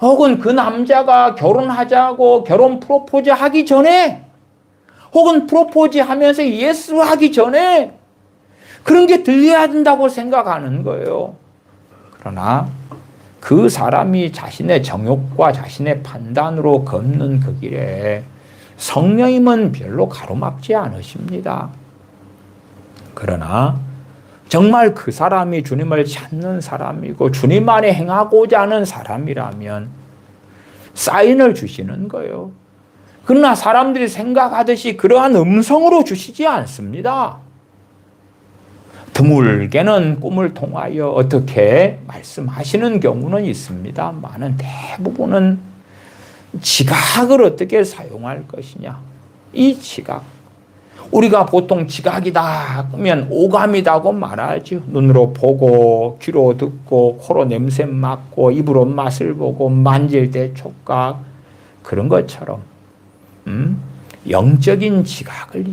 혹은 그 남자가 결혼하자고 결혼 프로포즈 하기 전에 혹은 프로포즈 하면서 예스 하기 전에 그런 게 들려야 된다고 생각하는 거예요. 그러나 그 사람이 자신의 정욕과 자신의 판단으로 걷는 그 길에 성령님은 별로 가로막지 않으십니다. 그러나 정말 그 사람이 주님을 찾는 사람이고 주님 안에 행하고자 하는 사람이라면 사인을 주시는 거예요. 그러나 사람들이 생각하듯이 그러한 음성으로 주시지 않습니다. 드물게는 꿈을 통하여 어떻게 말씀하시는 경우는 있습니다. 많은 대부분은 지각을 어떻게 사용할 것이냐. 이 지각. 우리가 보통 지각이다 하면 오감이다고 말하죠. 눈으로 보고 귀로 듣고 코로 냄새 맡고 입으로 맛을 보고 만질 때 촉각 그런 것처럼 영적인 지각을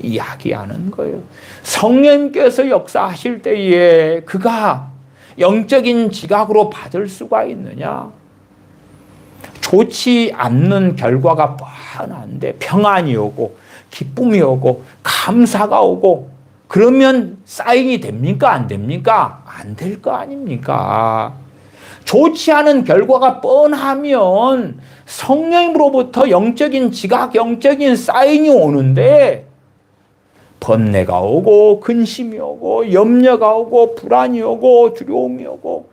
이야기하는 거예요. 성령님께서 역사하실 때에 그가 영적인 지각으로 받을 수가 있느냐? 좋지 않는 결과가 뻔한데 평안이 오고 기쁨이 오고 감사가 오고 그러면 사인이 됩니까? 안 됩니까? 안 될 거 아닙니까? 좋지 않은 결과가 뻔하면 성령으로부터 영적인 지각, 영적인 사인이 오는데 번뇌가 오고 근심이 오고 염려가 오고 불안이 오고 두려움이 오고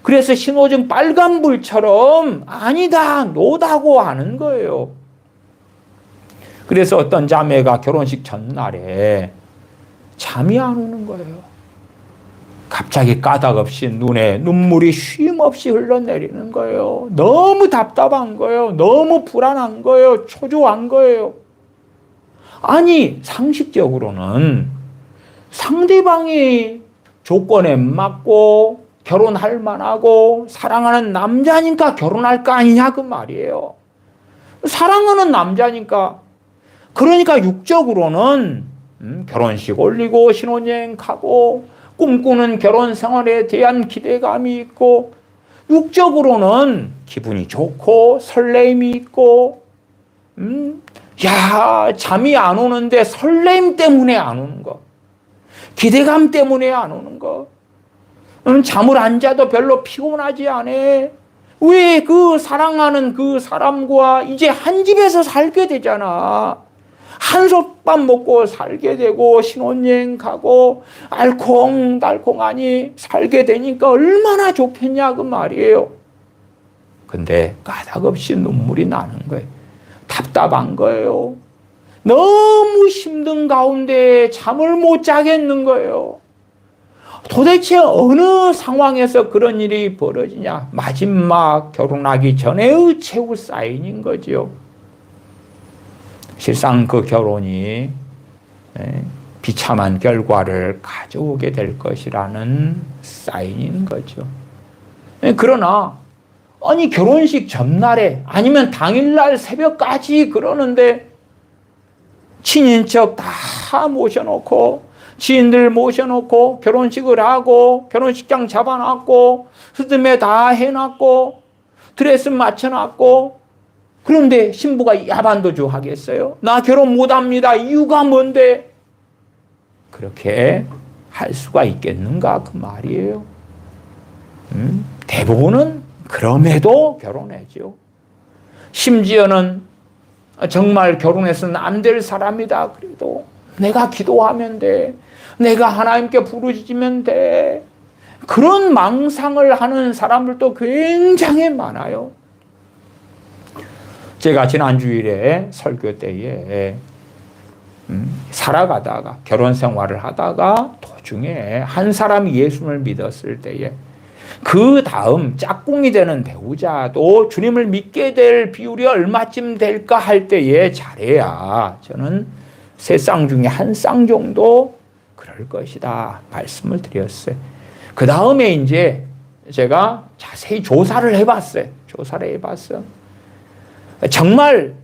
그래서 신호등 빨간불처럼 아니다, 노다고 하는 거예요. 그래서 어떤 자매가 결혼식 전날에 잠이 안 오는 거예요. 갑자기 까닭없이 눈에 눈물이 쉼없이 흘러내리는 거예요. 너무 답답한 거예요. 너무 불안한 거예요. 초조한 거예요. 아니, 상식적으로는 상대방이 조건에 맞고 결혼할 만하고 사랑하는 남자니까 결혼할 거 아니냐 그 말이에요. 사랑하는 남자니까. 그러니까 육적으로는 결혼식 올리고 신혼여행 가고 꿈꾸는 결혼 생활에 대한 기대감이 있고 육적으로는 기분이 좋고 설레임이 있고 잠이 안 오는데 설레임 때문에 안 오는 거 기대감 때문에 안 오는 거 잠을 안 자도 별로 피곤하지 않아. 왜 그 사랑하는 그 사람과 이제 한 집에서 살게 되잖아. 한솥밥 먹고 살게 되고 신혼여행 가고 알콩달콩하니 살게 되니까 얼마나 좋겠냐 그 말이에요. 근데 까닭없이 눈물이 나는 거예요. 답답한 거예요. 너무 힘든 가운데 잠을 못 자겠는 거예요. 도대체 어느 상황에서 그런 일이 벌어지냐? 마지막 결혼하기 전에의 최후 사인인 거죠. 실상 그 결혼이 비참한 결과를 가져오게 될 것이라는 사인인 거죠. 그러나 아니 결혼식 전날에 아니면 당일날 새벽까지 그러는데 친인척 다 모셔놓고 지인들 모셔놓고 결혼식을 하고 결혼식장 잡아놨고 스드메 다 해놨고 드레스 맞춰놨고 그런데 신부가 야반도주 하겠어요? 나 결혼 못합니다. 이유가 뭔데? 그렇게 할 수가 있겠는가 그 말이에요. 대부분은 그럼에도 결혼하죠. 심지어는 정말 결혼해서는 안 될 사람이다. 그래도 내가 기도하면 돼. 내가 하나님께 부르짖으면 돼. 그런 망상을 하는 사람들도 굉장히 많아요. 제가 지난 주일에 설교 때에 살아가다가 결혼 생활을 하다가 도중에 한 사람이 예수를 믿었을 때에 그 다음 짝꿍이 되는 배우자도 주님을 믿게 될 비율이 얼마쯤 될까 할 때에 잘해야 저는 3쌍 중에 1쌍 정도 그럴 것이다 말씀을 드렸어요. 그 다음에 이제 제가 자세히 조사를 해봤어요. 정말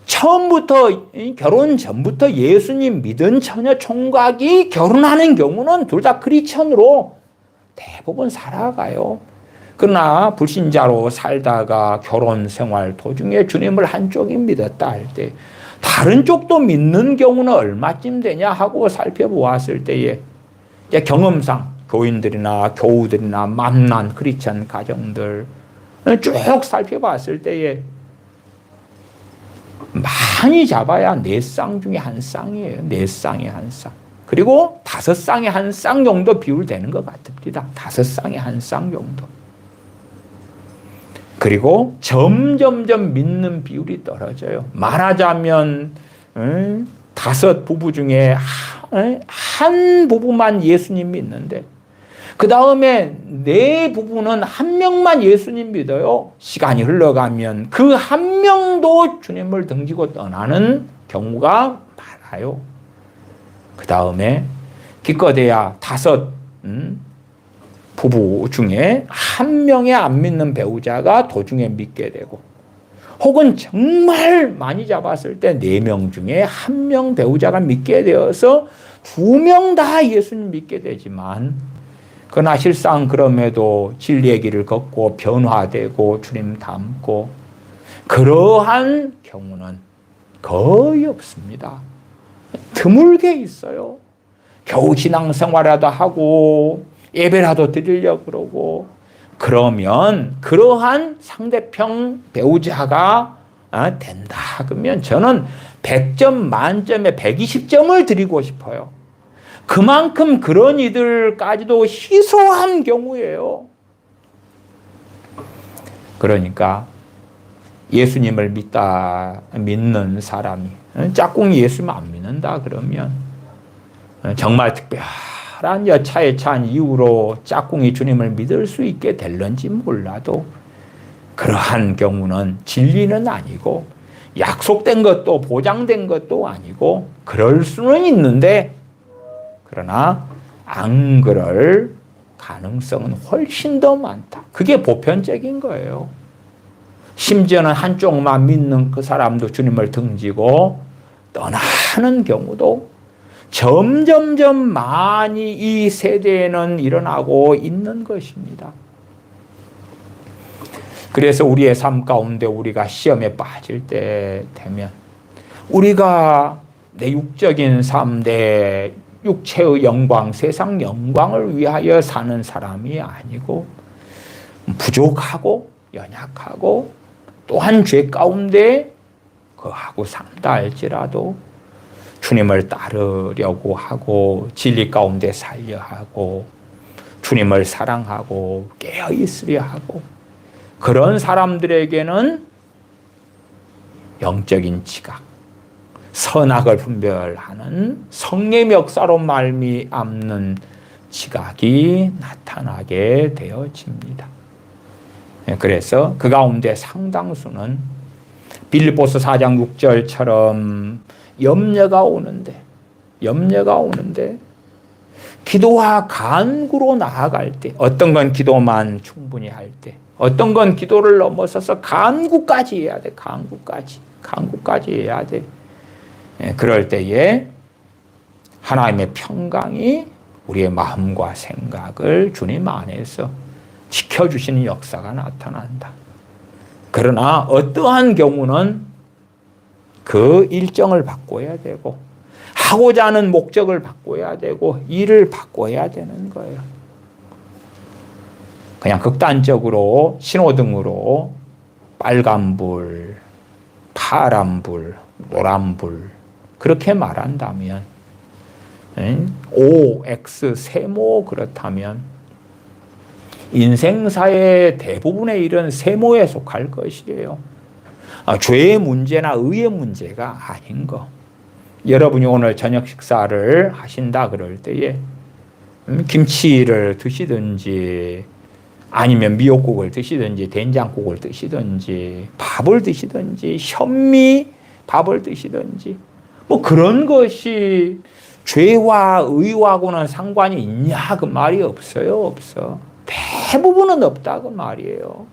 처음부터 결혼 전부터 예수님 믿은 처녀 총각이 결혼하는 경우는 둘 다 크리스천으로 대부분 살아가요. 그러나 불신자로 살다가 결혼 생활 도중에 주님을 한쪽이 믿었다 할 때 다른 쪽도 믿는 경우는 얼마쯤 되냐 하고 살펴보았을 때에 경험상 교인들이나 교우들이나 만난 크리스천 가정들 쭉 살펴봤을 때에 많이 잡아야 4쌍 중에 1쌍이에요. 4쌍에 1쌍. 그리고 5쌍에 1쌍 정도 비율 되는 것 같습니다. 5쌍에 1쌍 정도. 그리고 점점점 믿는 비율이 떨어져요. 말하자면 5 부부 중에 한 부부만 예수님 믿는데 그 다음에 4 부부는 1명만 예수님 믿어요. 시간이 흘러가면 그 1명도 주님을 등지고 떠나는 경우가 많아요. 그 다음에 기껏해야 5 부부 중에 1명의 안 믿는 배우자가 도중에 믿게 되고 혹은 정말 많이 잡았을 때 4명 중에 1명 배우자가 믿게 되어서 2명 다 예수님 믿게 되지만 그러나 실상 그럼에도 진리의 길을 걷고 변화되고 주님 닮고 그러한 경우는 거의 없습니다. 드물게 있어요. 겨우 신앙생활이라도 하고 예배라도 드리려고 그러고 그러면 그러한 상대편 배우자가 된다 그러면 저는 100점 만점에 120점을 드리고 싶어요. 그만큼 그런 이들까지도 희소한 경우예요. 그러니까 예수님을 믿는 사람이 짝꿍이 예수님 안 믿는다 그러면 정말 특별한 여차에 찬 이유로 짝꿍이 주님을 믿을 수 있게 될런지 몰라도 그러한 경우는 진리는 아니고 약속된 것도 보장된 것도 아니고 그럴 수는 있는데 그러나 안 그럴 가능성은 훨씬 더 많다. 그게 보편적인 거예요. 심지어는 한쪽만 믿는 그 사람도 주님을 등지고 떠나는 경우도 점점점 많이 이 세대에는 일어나고 있는 것입니다. 그래서 우리의 삶 가운데 우리가 시험에 빠질 때 되면 우리가 내 육적인 삶, 내 육체의 영광, 세상 영광을 위하여 사는 사람이 아니고 부족하고 연약하고 또한 죄 가운데 거하고 산다 할지라도 주님을 따르려고 하고 진리 가운데 살려 하고 주님을 사랑하고 깨어 있으려 하고 그런 사람들에게는 영적인 지각, 선악을 분별하는 성령의 역사로 말미암는 지각이 나타나게 되어집니다. 그래서 그 가운데 상당수는 빌립보서 4장 6절처럼 염려가 오는데 기도와 간구로 나아갈 때 어떤 건 기도만 충분히 할 때 어떤 건 기도를 넘어서서 간구까지 해야 돼. 간구까지 해야 돼. 그럴 때에 하나님의 평강이 우리의 마음과 생각을 주님 안에서 지켜주시는 역사가 나타난다. 그러나 어떠한 경우는 그 일정을 바꿔야 되고 하고자 하는 목적을 바꿔야 되고 일을 바꿔야 되는 거예요. 그냥 극단적으로 신호등으로 빨간불, 파란불, 노란불 그렇게 말한다면 O, X, 세모 그렇다면 인생사의 대부분의 일은 세모에 속할 것이에요. 죄의 문제나 의의 문제가 아닌 거. 여러분이 오늘 저녁 식사를 하신다 그럴 때에 김치를 드시든지 아니면 미역국을 드시든지 된장국을 드시든지 밥을 드시든지 현미 밥을 드시든지 뭐 그런 것이 죄와 의와고는 상관이 있냐 그 말이 없어요. 없어. 대부분은 없다 그 말이에요.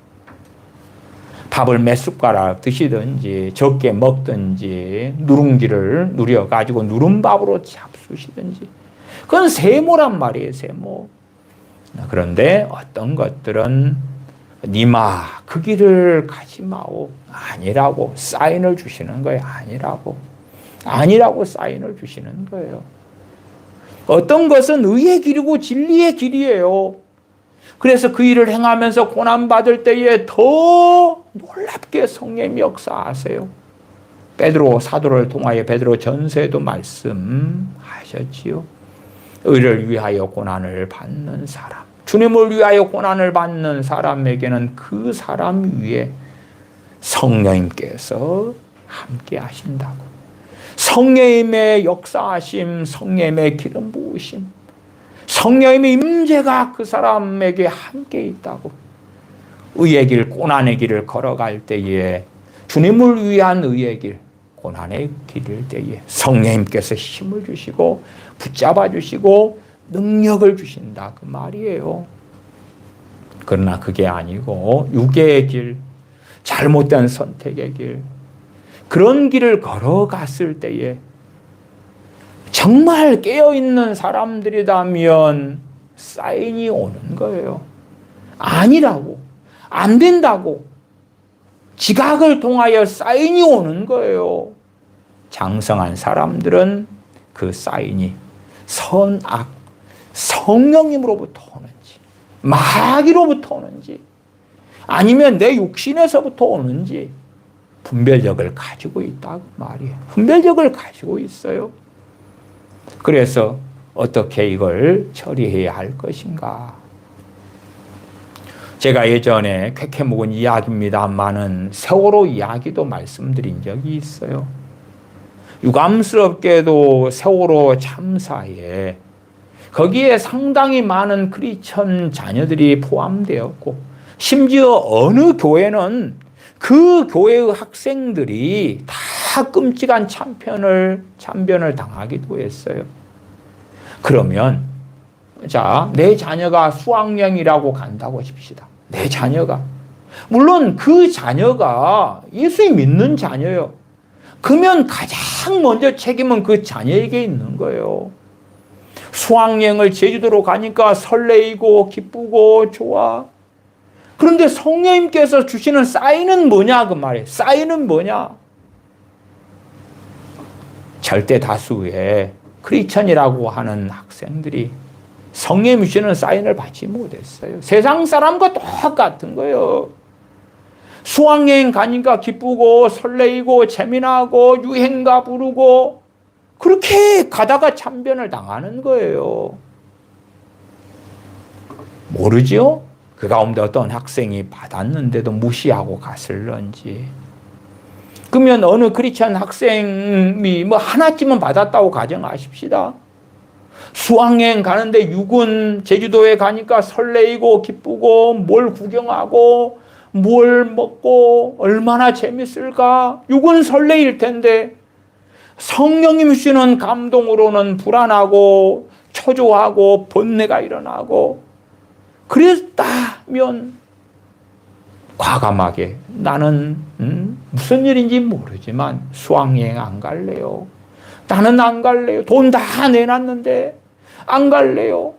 밥을 몇 숟가락 드시든지 적게 먹든지 누룽지를 누려가지고 누른밥으로 잡수시든지 그건 세모란 말이에요. 세모. 그런데 어떤 것들은 니마 그 길을 가지 마오. 아니라고 사인을 주시는 거예요. 아니라고 사인을 주시는 거예요. 어떤 것은 의의 길이고 진리의 길이에요. 그래서 그 일을 행하면서 고난받을 때에 더 놀랍게 성령님이 역사하세요. 베드로 사도를 통하여 베드로 전서에도 말씀하셨지요. 의를 위하여 고난을 받는 사람, 주님을 위하여 고난을 받는 사람에게는 그 사람 위에 성령님께서 함께 하신다고. 성령님의 역사하심, 성령님의 기름 부으심, 성령님의 임재가 그 사람에게 함께 있다고. 의의 길, 고난의 길을 걸어갈 때에 주님을 위한 의의 길, 고난의 길일 때에 성령님께서 힘을 주시고 붙잡아 주시고 능력을 주신다 그 말이에요. 그러나 그게 아니고 육의 길, 잘못된 선택의 길, 그런 길을 걸어갔을 때에 정말 깨어있는 사람들이라면 사인이 오는 거예요. 아니라고, 안 된다고 지각을 통하여 사인이 오는 거예요. 장성한 사람들은 그 사인이 선악, 성령님으로부터 오는지 마귀로부터 오는지 아니면 내 육신에서부터 오는지 분별력을 가지고 있다고 말이에요. 분별력을 가지고 있어요. 그래서 어떻게 이걸 처리해야 할 것인가. 제가 예전에 쾌쾌 묵은 이야기입니다만은 세월호 이야기도 말씀드린 적이 있어요. 유감스럽게도 세월호 참사에 거기에 상당히 많은 크리스천 자녀들이 포함되었고 심지어 어느 교회는 그 교회의 학생들이 다 끔찍한 참변을 당하기도 했어요. 그러면 자, 내 자녀가 수학여행이라고 간다고 칩시다. 내 자녀가. 물론 그 자녀가 예수 믿는 자녀예요. 그러면 가장 먼저 책임은 그 자녀에게 있는 거예요. 수학여행을 제주도로 가니까 설레이고 기쁘고 좋아. 그런데 성령님께서 주시는 사인은 뭐냐 그 말이에요. 사인은 뭐냐? 절대 다수의 크리스천이라고 하는 학생들이 성령님이 주시는 사인을 받지 못했어요. 세상 사람과 똑같은 거예요. 수학여행 가니까 기쁘고 설레이고 재미나고 유행가 부르고 그렇게 가다가 참변을 당하는 거예요. 모르죠? 그 가운데 어떤 학생이 받았는데도 무시하고 갔을런지. 그러면 어느 크리스천 학생이 뭐 하나쯤은 받았다고 가정하십시다. 수학여행 가는데 육은 제주도에 가니까 설레이고 기쁘고 뭘 구경하고 뭘 먹고 얼마나 재밌을까. 육은 설레일 텐데 성령님이 주시는 감동으로는 불안하고 초조하고 번뇌가 일어나고 그랬다면 과감하게 나는 무슨 일인지 모르지만 수학여행 안 갈래요. 나는 안 갈래요. 돈 다 내놨는데 안 갈래요.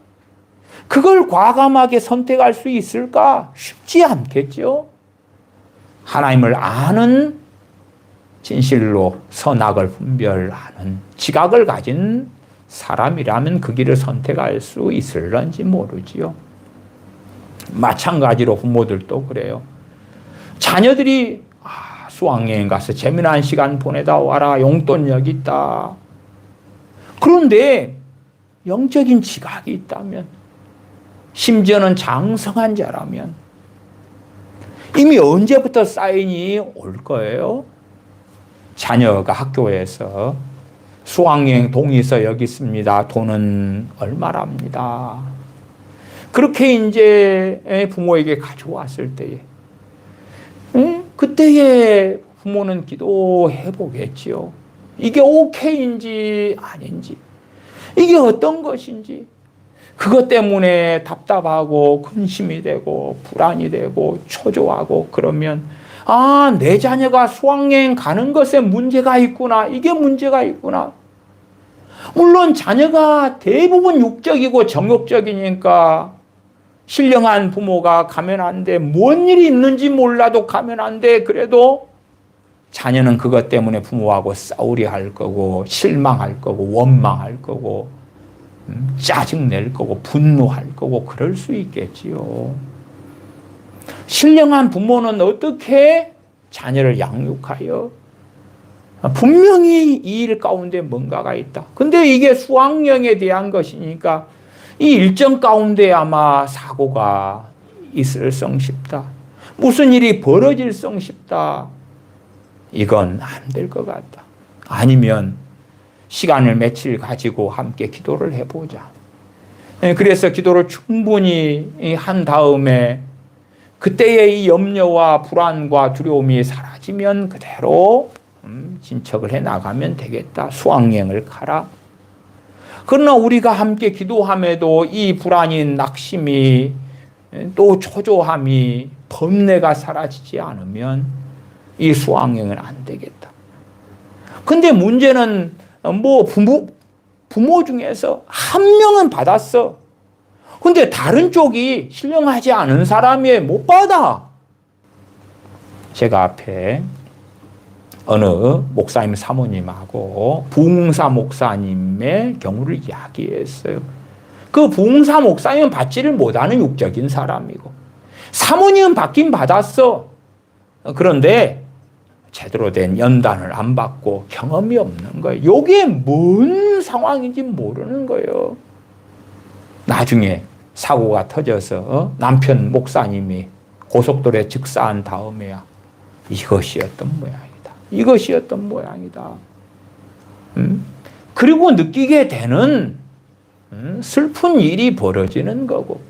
그걸 과감하게 선택할 수 있을까? 쉽지 않겠죠. 하나님을 아는 진실로 선악을 분별하는 지각을 가진 사람이라면 그 길을 선택할 수 있을런지 모르지요. 마찬가지로 부모들도 그래요. 자녀들이 수학여행 가서 재미난 시간 보내다 와라. 용돈 여기 있다. 그런데 영적인 지각이 있다면, 심지어는 장성한 자라면 이미 언제부터 사인이 올 거예요? 자녀가 학교에서 수학여행 동의서 여기 있습니다. 돈은 얼마랍니다. 그렇게 이제 부모에게 가져왔을 때에, 그때에 부모는 기도해 보겠지요. 이게 오케이인지 아닌지, 이게 어떤 것인지, 그것 때문에 답답하고 근심이 되고 불안이 되고 초조하고 그러면 내 자녀가 수학여행 가는 것에 문제가 있구나. 이게 문제가 있구나. 물론 자녀가 대부분 육적이고 정욕적이니까 신령한 부모가 가면 안 돼. 뭔 일이 있는지 몰라도 가면 안 돼. 그래도 자녀는 그것 때문에 부모하고 싸우려 할 거고 실망할 거고 원망할 거고 짜증낼 거고 분노할 거고 그럴 수 있겠지요. 신령한 부모는 어떻게 자녀를 양육하여 분명히 이 일 가운데 뭔가가 있다. 근데 이게 수학여행에 대한 것이니까 이 일정 가운데 아마 사고가 있을 성쉽다. 무슨 일이 벌어질 성쉽다. 이건 안 될 것 같다. 아니면 시간을 며칠 가지고 함께 기도를 해보자. 그래서 기도를 충분히 한 다음에 그때의 이 염려와 불안과 두려움이 사라지면 그대로 진척을 해 나가면 되겠다. 수학여행을 가라. 그러나 우리가 함께 기도함에도 이 불안인 낙심이 또 초조함이 번뇌가 사라지지 않으면 이 수학여행은 안 되겠다. 근데 문제는 부모 중에서 한 명은 받았어. 근데 다른 쪽이 신령하지 않은 사람이 못 받아. 제가 앞에 어느 목사님 사모님하고 부흥사 목사님의 경우를 이야기했어요. 그 부흥사 목사님은 받지를 못하는 육적인 사람이고 사모님은 받긴 받았어. 그런데 제대로 된 연단을 안 받고 경험이 없는 거예요. 이게 뭔 상황인지 모르는 거예요. 나중에 사고가 터져서 남편 목사님이 고속도로에 즉사한 다음에야 이것이었던 모양이다. 그리고 느끼게 되는 슬픈 일이 벌어지는 거고.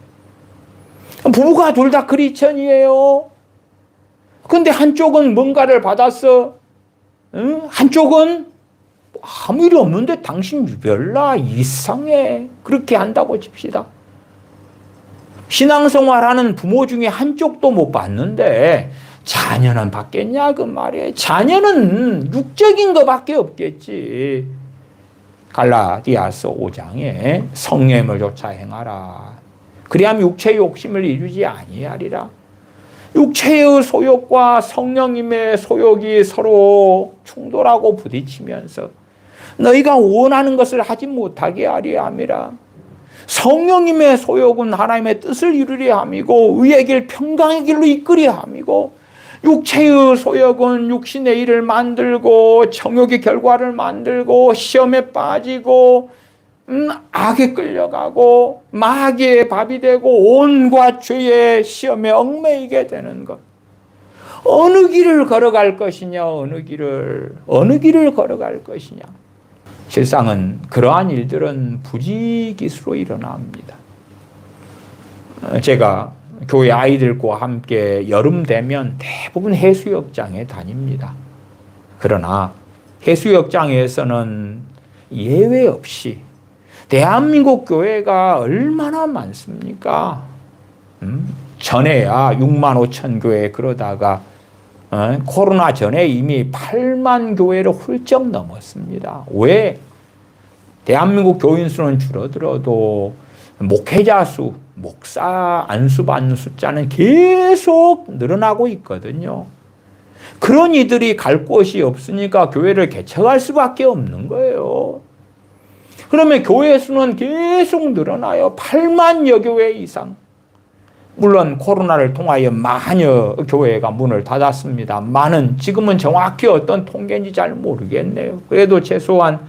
부부가 둘 다 크리스천이에요. 근데 한쪽은 뭔가를 받았어. 한쪽은 아무 일 없는데 당신 유별나 이상해. 그렇게 한다고 칩시다. 신앙생활하는 부모 중에 한쪽도 못 받는데 자녀는 받겠냐 그 말이에요. 자녀는 육적인 것밖에 없겠지. 갈라디아서 5장에 성령을 쫓아 행하라. 그리하면 육체의 욕심을 이루지 아니하리라. 육체의 소욕과 성령님의 소욕이 서로 충돌하고 부딪히면서 너희가 원하는 것을 하지 못하게 하려 함이라. 성령님의 소욕은 하나님의 뜻을 이루려 함이고 의의 길 평강의 길로 이끌려 함이고 육체의 소욕은 육신의 일을 만들고 정욕의 결과를 만들고 시험에 빠지고 악에 끌려가고 마귀의 밥이 되고 온갖 죄의 시험에 얽매이게 되는 것. 어느 길을 걸어갈 것이냐, 어느 길을 걸어갈 것이냐. 실상은 그러한 일들은 부지기수로 일어납니다. 제가 교회 아이들과 함께 여름 되면 대부분 해수욕장에 다닙니다. 그러나 해수욕장에서는 예외 없이 대한민국 교회가 얼마나 많습니까? 전에야 6만 5천 교회 그러다가 코로나 전에 이미 8만 교회를 훌쩍 넘었습니다. 왜? 대한민국 교인 수는 줄어들어도 목회자 수, 목사 안수 받는 숫자는 계속 늘어나고 있거든요. 그런 이들이 갈 곳이 없으니까 교회를 개척할 수밖에 없는 거예요. 그러면 교회 수는 계속 늘어나요. 8만여 교회 이상. 물론 코로나를 통하여 만여 교회가 문을 닫았습니다만은 지금은 정확히 어떤 통계인지 잘 모르겠네요. 그래도 최소한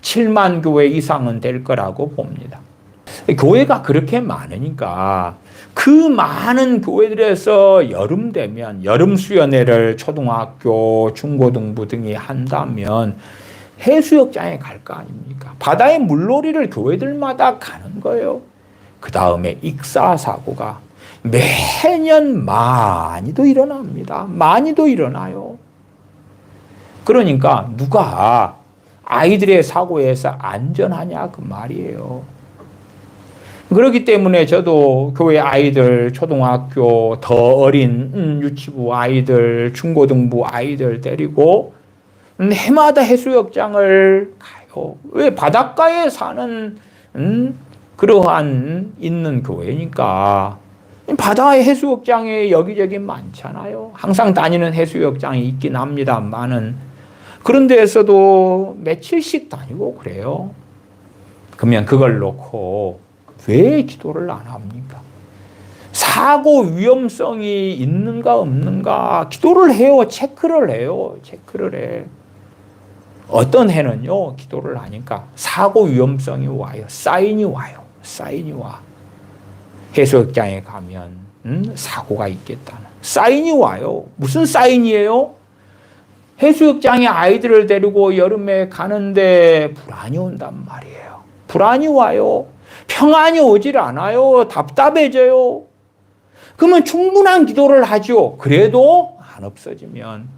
7만 교회 이상은 될 거라고 봅니다. 교회가 그렇게 많으니까 그 많은 교회들에서 여름 되면 여름 수련회를 초등학교, 중고등부 등이 한다면 해수욕장에 갈 거 아닙니까? 바다에 물놀이를 교회들마다 가는 거예요. 그 다음에 익사사고가 매년 많이도 일어납니다. 많이도 일어나요. 그러니까 누가 아이들의 사고에서 안전하냐 그 말이에요. 그렇기 때문에 저도 교회 아이들, 초등학교, 더 어린 유치부 아이들, 중고등부 아이들 데리고 해마다 해수욕장을 가요. 왜? 바닷가에 사는 그러한 있는 교회니까. 바다의 해수욕장에 여기저기 많잖아요. 항상 다니는 해수욕장이 있긴 합니다만은 그런 데에서도 며칠씩 다니고 그래요. 그러면 그걸 놓고 왜 기도를 안 합니까? 사고 위험성이 있는가 없는가 기도를 해요. 체크를 해요. 체크를 해. 어떤 해는요, 기도를 하니까 사고 위험성이 와요. 사인이 와요. 사인이 와. 해수욕장에 가면 사고가 있겠다는 사인이 와요. 무슨 사인이에요? 해수욕장에 아이들을 데리고 여름에 가는데 불안이 온단 말이에요. 불안이 와요. 평안이 오질 않아요. 답답해져요. 그러면 충분한 기도를 하죠. 그래도 안 없어지면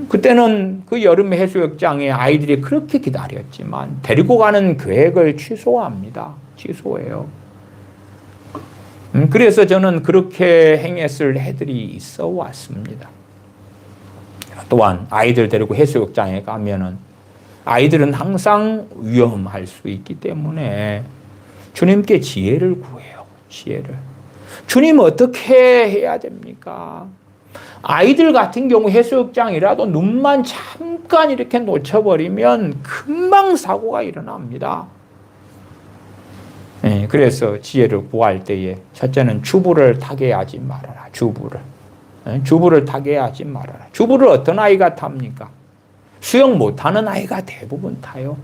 그때는 그 여름 해수욕장에 아이들이 그렇게 기다렸지만 데리고 가는 계획을 취소합니다. 취소해요. 그래서 저는 그렇게 행했을 해들이 있어 왔습니다. 또한 아이들 데리고 해수욕장에 가면은 아이들은 항상 위험할 수 있기 때문에 주님께 지혜를 구해요. 지혜를. 주님 어떻게 해야 됩니까? 아이들 같은 경우 해수욕장이라도 눈만 잠깐 이렇게 놓쳐버리면 금방 사고가 일어납니다. 네, 그래서 지혜를 구할 때에 첫째는 주부를 타게 하지 말아라. 주부를. 네, 주부를 타게 하지 말아라. 주부를 어떤 아이가 탑니까? 수영 못하는 아이가 대부분 타요.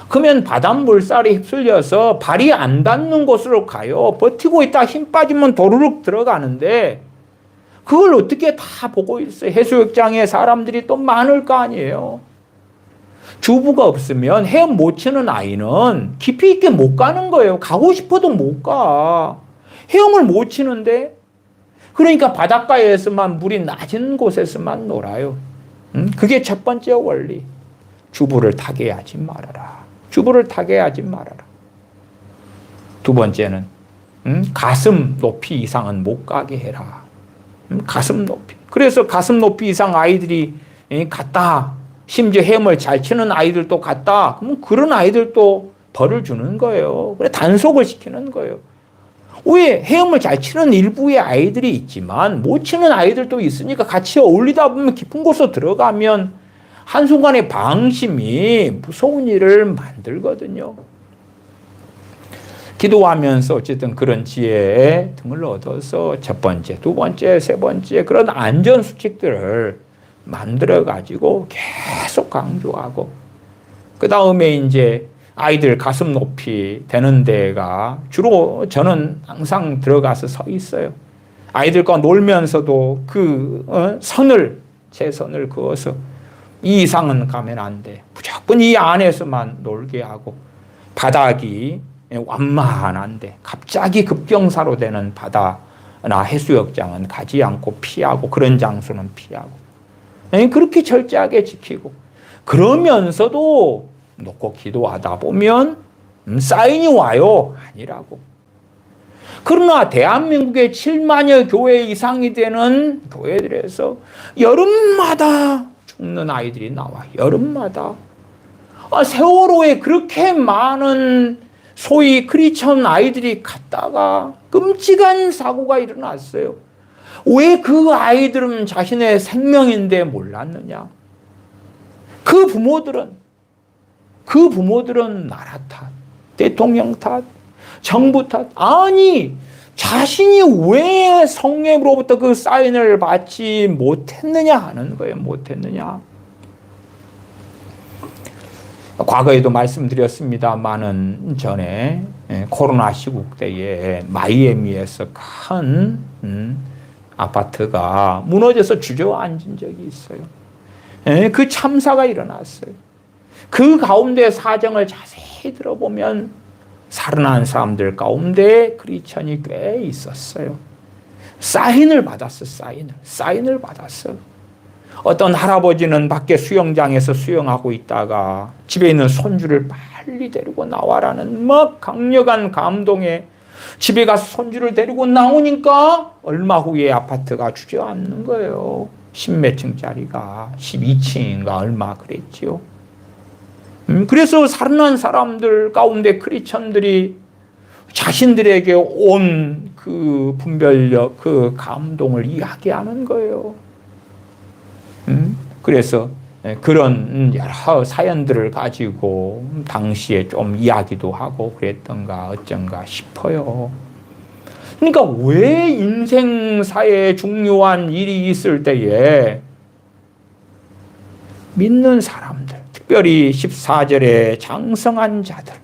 그러면 바닷물살에 휩쓸려서 발이 안 닿는 곳으로 가요. 버티고 있다 힘 빠지면 도루룩 들어가는데 그걸 어떻게 다 보고 있어요. 해수욕장에 사람들이 또 많을 거 아니에요. 주부가 없으면 헤엄 못 치는 아이는 깊이 있게 못 가는 거예요. 가고 싶어도 못 가. 헤엄을 못 치는데 그러니까 바닷가에서만 물이 낮은 곳에서만 놀아요. 그게 첫 번째 원리. 주부를 타게 하지 말아라. 주부를 타게 하지 말아라. 두 번째는 가슴 높이 이상은 못 가게 해라. 가슴 높이. 그래서 가슴 높이 이상 아이들이 갔다. 심지어 헤엄을 잘 치는 아이들도 갔다. 그럼 그런 아이들도 벌을 주는 거예요. 그래 단속을 시키는 거예요. 왜? 헤엄을 잘 치는 일부의 아이들이 있지만 못 치는 아이들도 있으니까 같이 어울리다 보면 깊은 곳으로 들어가면 한순간에 방심이 무서운 일을 만들거든요. 기도하면서 어쨌든 그런 지혜 등을 얻어서 첫 번째, 두 번째, 세 번째 그런 안전수칙들을 만들어가지고 계속 강조하고 그 다음에 이제 아이들 가슴 높이 되는 데가 주로 저는 항상 들어가서 서 있어요. 아이들과 놀면서도 그 제 선을 그어서 이 이상은 가면 안 돼. 무조건 이 안에서만 놀게 하고 바닥이 완만한데 갑자기 급경사로 되는 바다나 해수욕장은 가지 않고 피하고 그런 장소는 피하고 그렇게 철저하게 지키고 그러면서도 놓고 기도하다 보면 사인이 와요. 아니라고. 그러나 대한민국의 7만여 교회 이상이 되는 교회들에서 여름마다 죽는 아이들이 나와. 여름마다. 세월호에 그렇게 많은 소위 크리스천 아이들이 갔다가 끔찍한 사고가 일어났어요. 왜 그 아이들은 자신의 생명인데 몰랐느냐? 그 부모들은 나라 탓, 대통령 탓, 정부 탓, 아니 자신이 왜 성령으로부터 그 사인을 받지 못했느냐 하는 거예요. 못했느냐. 과거에도 말씀드렸습니다만은 전에 코로나 시국 때에 마이애미에서 큰 아파트가 무너져서 주저앉은 적이 있어요. 그 참사가 일어났어요. 그 가운데 사정을 자세히 들어보면 살아난 사람들 가운데 크리스천이 꽤 있었어요. 사인을 받았어. 어떤 할아버지는 밖에 수영장에서 수영하고 있다가 집에 있는 손주를 빨리 데리고 나와라는 막 강력한 감동에 집에 가서 손주를 데리고 나오니까 얼마 후에 아파트가 주저앉는 거예요. 10몇 층짜리가 12층인가 얼마 그랬지요. 그래서 살아난 사람들 가운데 크리스천들이 자신들에게 온 그 분별력, 그 감동을 이야기하는 거예요. 그래서 그런 여러 사연들을 가지고 당시에 좀 이야기도 하고 그랬던가 어쩐가 싶어요. 그러니까 왜 인생사에 중요한 일이 있을 때에 믿는 사람들, 특별히 14절에 장성한 자들,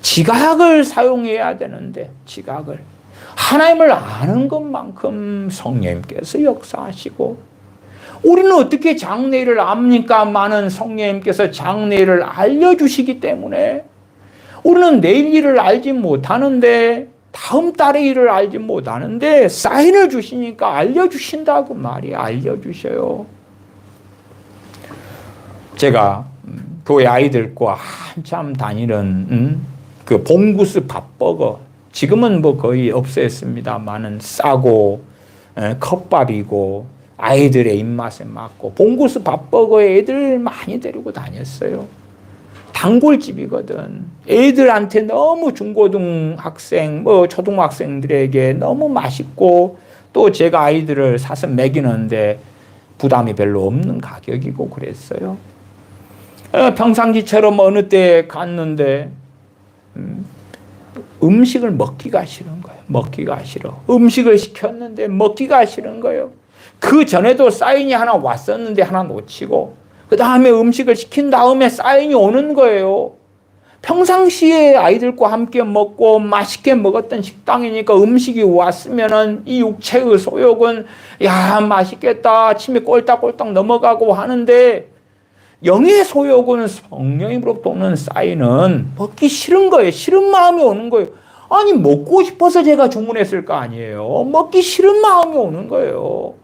지각을 사용해야 되는데 지각을 하나님을 아는 것만큼 성령님께서 역사하시고 우리는 어떻게 장래일을 압니까? 많은 성령님께서 장래일을 알려주시기 때문에 우리는 내일 일을 알지 못하는데 다음 달의 일을 알지 못하는데 사인을 주시니까 알려주신다고 말이에요. 알려주셔요. 제가 교회 아이들과 한참 다니는 그 봉구스 밥버거 지금은 뭐 거의 없앴습니다만은 싸고 컵밥이고 아이들의 입맛에 맞고 봉구스 밥버거에 애들 많이 데리고 다녔어요. 단골집이거든. 애들한테 너무 중고등 학생, 뭐 초등학생들에게 너무 맛있고 또 제가 아이들을 사서 먹이는데 부담이 별로 없는 가격이고 그랬어요. 평상시처럼 어느 때 갔는데 음식을 먹기가 싫은 거예요. 먹기가 싫어. 음식을 시켰는데 먹기가 싫은 거예요. 그 전에도 사인이 하나 왔었는데 하나 놓치고 그 다음에 음식을 시킨 다음에 사인이 오는 거예요. 평상시에 아이들과 함께 먹고 맛있게 먹었던 식당이니까 음식이 왔으면은 이 육체의 소욕은 야 맛있겠다 침이 꼴딱꼴딱 넘어가고 하는데 영의 소욕은 성령으로부터 오는 사인은 먹기 싫은 거예요. 싫은 마음이 오는 거예요. 아니 먹고 싶어서 제가 주문했을 거 아니에요. 먹기 싫은 마음이 오는 거예요.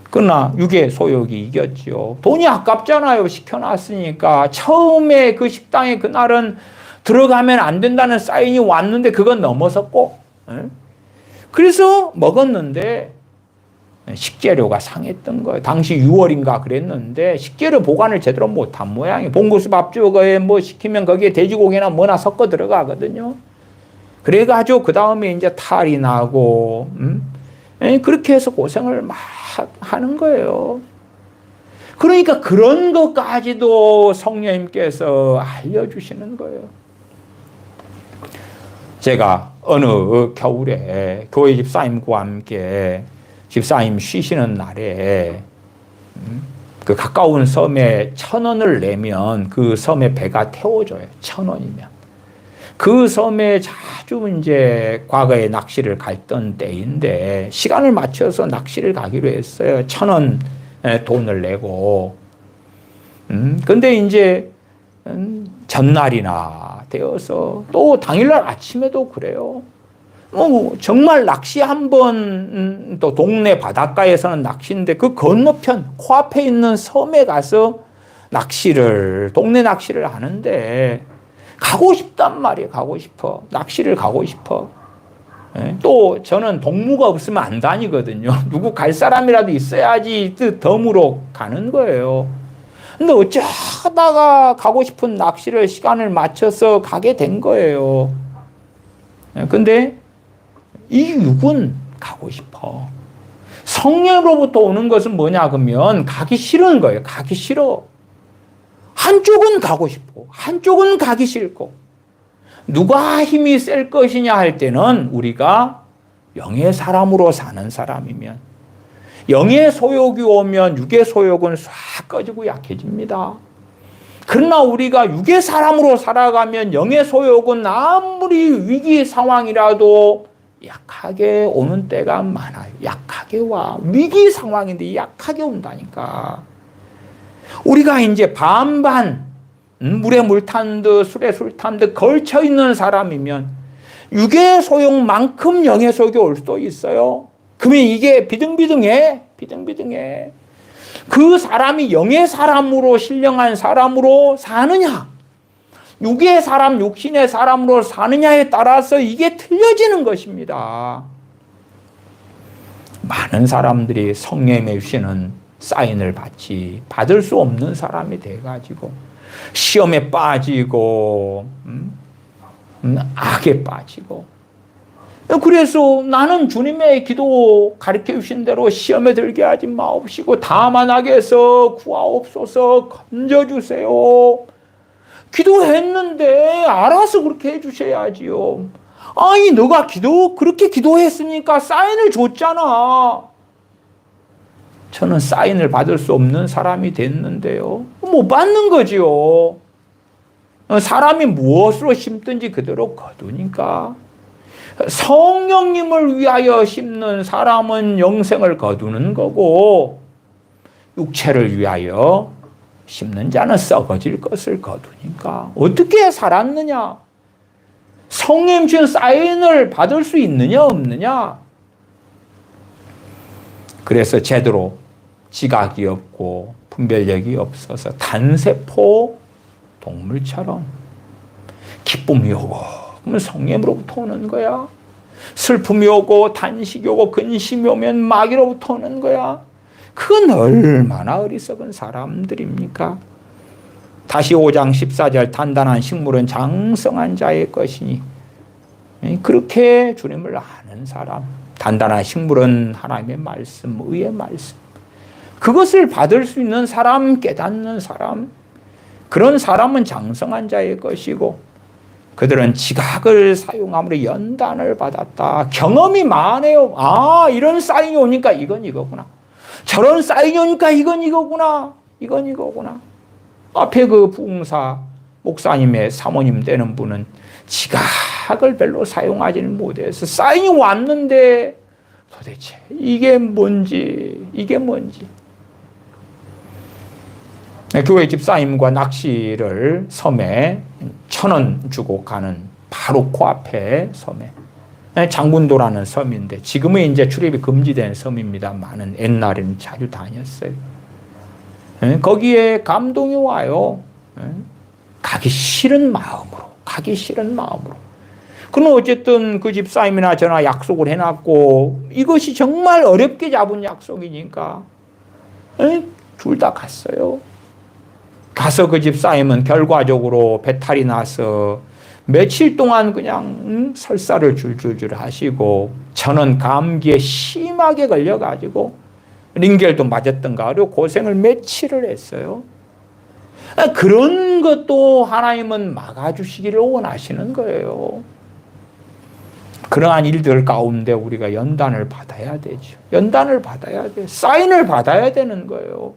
그러나 육의 소욕이 이겼죠. 돈이 아깝잖아요. 시켜놨으니까. 처음에 그 식당에 그날은 들어가면 안 된다는 사인이 왔는데 그건 넘어섰고 그래서 먹었는데 식재료가 상했던 거예요. 당시 6월인가 그랬는데 식재료 보관을 제대로 못한 모양이에요. 봉구수 밥주거에 뭐 시키면 거기에 돼지고기나 뭐나 섞어 들어가거든요. 그래가지고 그 다음에 이제 탈이 나고 그렇게 해서 고생을 막 하는 거예요. 그러니까 그런 것까지도 성령님께서 알려주시는 거예요. 제가 어느 겨울에 교회 집사님과 함께 집사님 쉬시는 날에 그 가까운 섬에 1,000원을 내면 그 섬에 배가 태워줘요. 1,000원이면. 그 섬에 자주 이제 과거에 낚시를 갔던 때인데 시간을 맞춰서 낚시를 가기로 했어요. 1,000원 돈을 내고. 근데 이제 전날이나 되어서 또 당일날 아침에도 그래요. 정말 낚시 한 번, 또 동네 바닷가에서는 낚시인데 그 건너편 코앞에 있는 섬에 가서 동네 낚시를 하는데 가고 싶단 말이에요. 가고 싶어. 낚시를 가고 싶어. 또 저는 동무가 없으면 안 다니거든요. 누구 갈 사람이라도 있어야지 덤으로 가는 거예요. 근데 어쩌다가 가고 싶은 낚시를 시간을 맞춰서 가게 된 거예요. 근데 이 육은 가고 싶어. 성령으로부터 오는 것은 뭐냐 그러면 가기 싫은 거예요. 가기 싫어. 한쪽은 가고 싶고 한쪽은 가기 싫고 누가 힘이 셀 것이냐 할 때는 우리가 영의 사람으로 사는 사람이면 영의 소욕이 오면 육의 소욕은 싹 꺼지고 약해집니다. 그러나 우리가 육의 사람으로 살아가면 영의 소욕은 아무리 위기 상황이라도 약하게 오는 때가 많아요. 약하게 와. 위기 상황인데 약하게 온다니까. 우리가 이제 반반 물에 물 탄 듯 술에 술 탄 듯 걸쳐 있는 사람이면 육의 소욕만큼 영의 소욕이 올 수도 있어요. 그러면 이게 비등비등해. 비등비등해. 그 사람이 영의 사람으로 신령한 사람으로 사느냐 육의 사람 육신의 사람으로 사느냐에 따라서 이게 틀려지는 것입니다. 많은 사람들이 성령의 주시는 사인을 받을 수 없는 사람이 돼가지고 시험에 빠지고 악에 빠지고 그래서 나는 주님의 기도 가르쳐 주신 대로 시험에 들게 하지 마옵시고 다만 악에서 구하옵소서 건져주세요. 기도했는데 알아서 그렇게 해주셔야지요. 아니 너가 그렇게 기도했으니까 사인을 줬잖아. 저는 사인을 받을 수 없는 사람이 됐는데요. 못 받는 거지요. 사람이 무엇으로 심든지 그대로 거두니까. 성령님을 위하여 심는 사람은 영생을 거두는 거고 육체를 위하여 심는 자는 썩어질 것을 거두니까 어떻게 살았느냐? 성령 주신 사인을 받을 수 있느냐 없느냐? 그래서 제대로 지각이 없고 분별력이 없어서 단세포 동물처럼 기쁨이 오고 그러면 성령으로부터 오는 거야. 슬픔이 오고 단식이 오고 근심이 오면 마귀로부터 오는 거야. 그건 얼마나 어리석은 사람들입니까? 다시 5장 14절 단단한 식물은 장성한 자의 것이니 그렇게 주님을 아는 사람 단단한 식물은 하나님의 말씀, 의의 말씀 그것을 받을 수 있는 사람, 깨닫는 사람 그런 사람은 장성한 자의 것이고 그들은 지각을 사용함으로 연단을 받았다. 경험이 많아요. 아, 이런 사인이 오니까 이건 이거구나. 저런 사인이 오니까 이건 이거구나. 이건 이거구나. 앞에 그 부흥사 목사님의 사모님 되는 분은 지각을 별로 사용하지는 못해서 사인이 왔는데 도대체 이게 뭔지. 교회 집사님과 낚시를 섬에 1,000원 주고 가는 바로 코앞에 섬에 장군도라는 섬인데 지금은 이제 출입이 금지된 섬입니다만은 옛날에는 자주 다녔어요. 거기에 감동이 와요. 가기 싫은 마음으로. 그럼 어쨌든 그 집사님이나 저나 약속을 해놨고 이것이 정말 어렵게 잡은 약속이니까 둘 다 갔어요. 가서 그 집사님은 결과적으로 배탈이 나서 며칠 동안 그냥 설사를 줄줄줄 하시고 저는 감기에 심하게 걸려가지고 링겔도 맞았던가 하고 고생을 며칠을 했어요. 그런 것도 하나님은 막아주시기를 원하시는 거예요. 그러한 일들 가운데 우리가 연단을 받아야 되죠. 연단을 받아야 돼. 사인을 받아야 되는 거예요.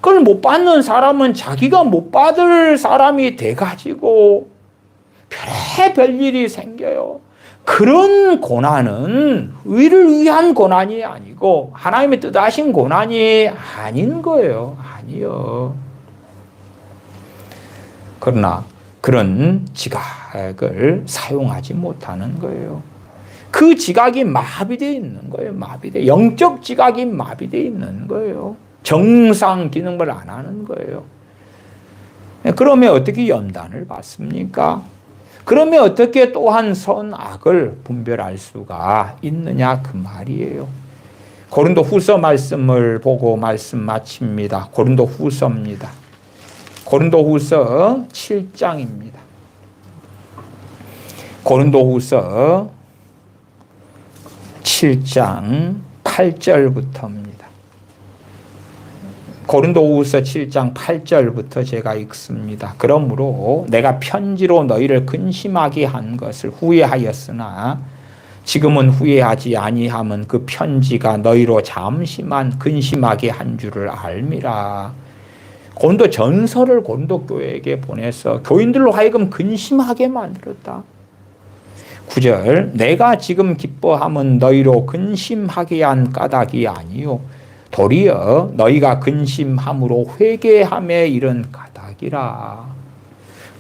그걸 못 받는 사람은 자기가 못 받을 사람이 돼가지고 별의별 일이 생겨요. 그런 고난은 의를 위한 고난이 아니고 하나님의 뜻하신 고난이 아닌 거예요. 아니요. 그러나 그런 지각을 사용하지 못하는 거예요. 그 지각이 마비되어 있는 거예요. 영적 지각이 마비되어 있는 거예요. 정상 기능을 안 하는 거예요. 그러면 어떻게 연단을 받습니까? 그러면 어떻게 또한 선악을 분별할 수가 있느냐 그 말이에요. 고린도 후서 말씀을 보고 말씀 마칩니다. 고린도 후서입니다. 고린도후서 7장입니다. 고린도후서 7장 8절부터입니다. 고린도후서 7장 8절부터 제가 읽습니다. 그러므로 내가 편지로 너희를 근심하게 한 것을 후회하였으나 지금은 후회하지 아니함은 그 편지가 너희로 잠시만 근심하게 한 줄을 알미라. 고린도 전서를 고린도 교회에게 보내서 교인들로 하여금 근심하게 만들었다. 9절 내가 지금 기뻐함은 너희로 근심하게 한 까닭이 아니요 도리어 너희가 근심함으로 회개함에 이른 까닭이라.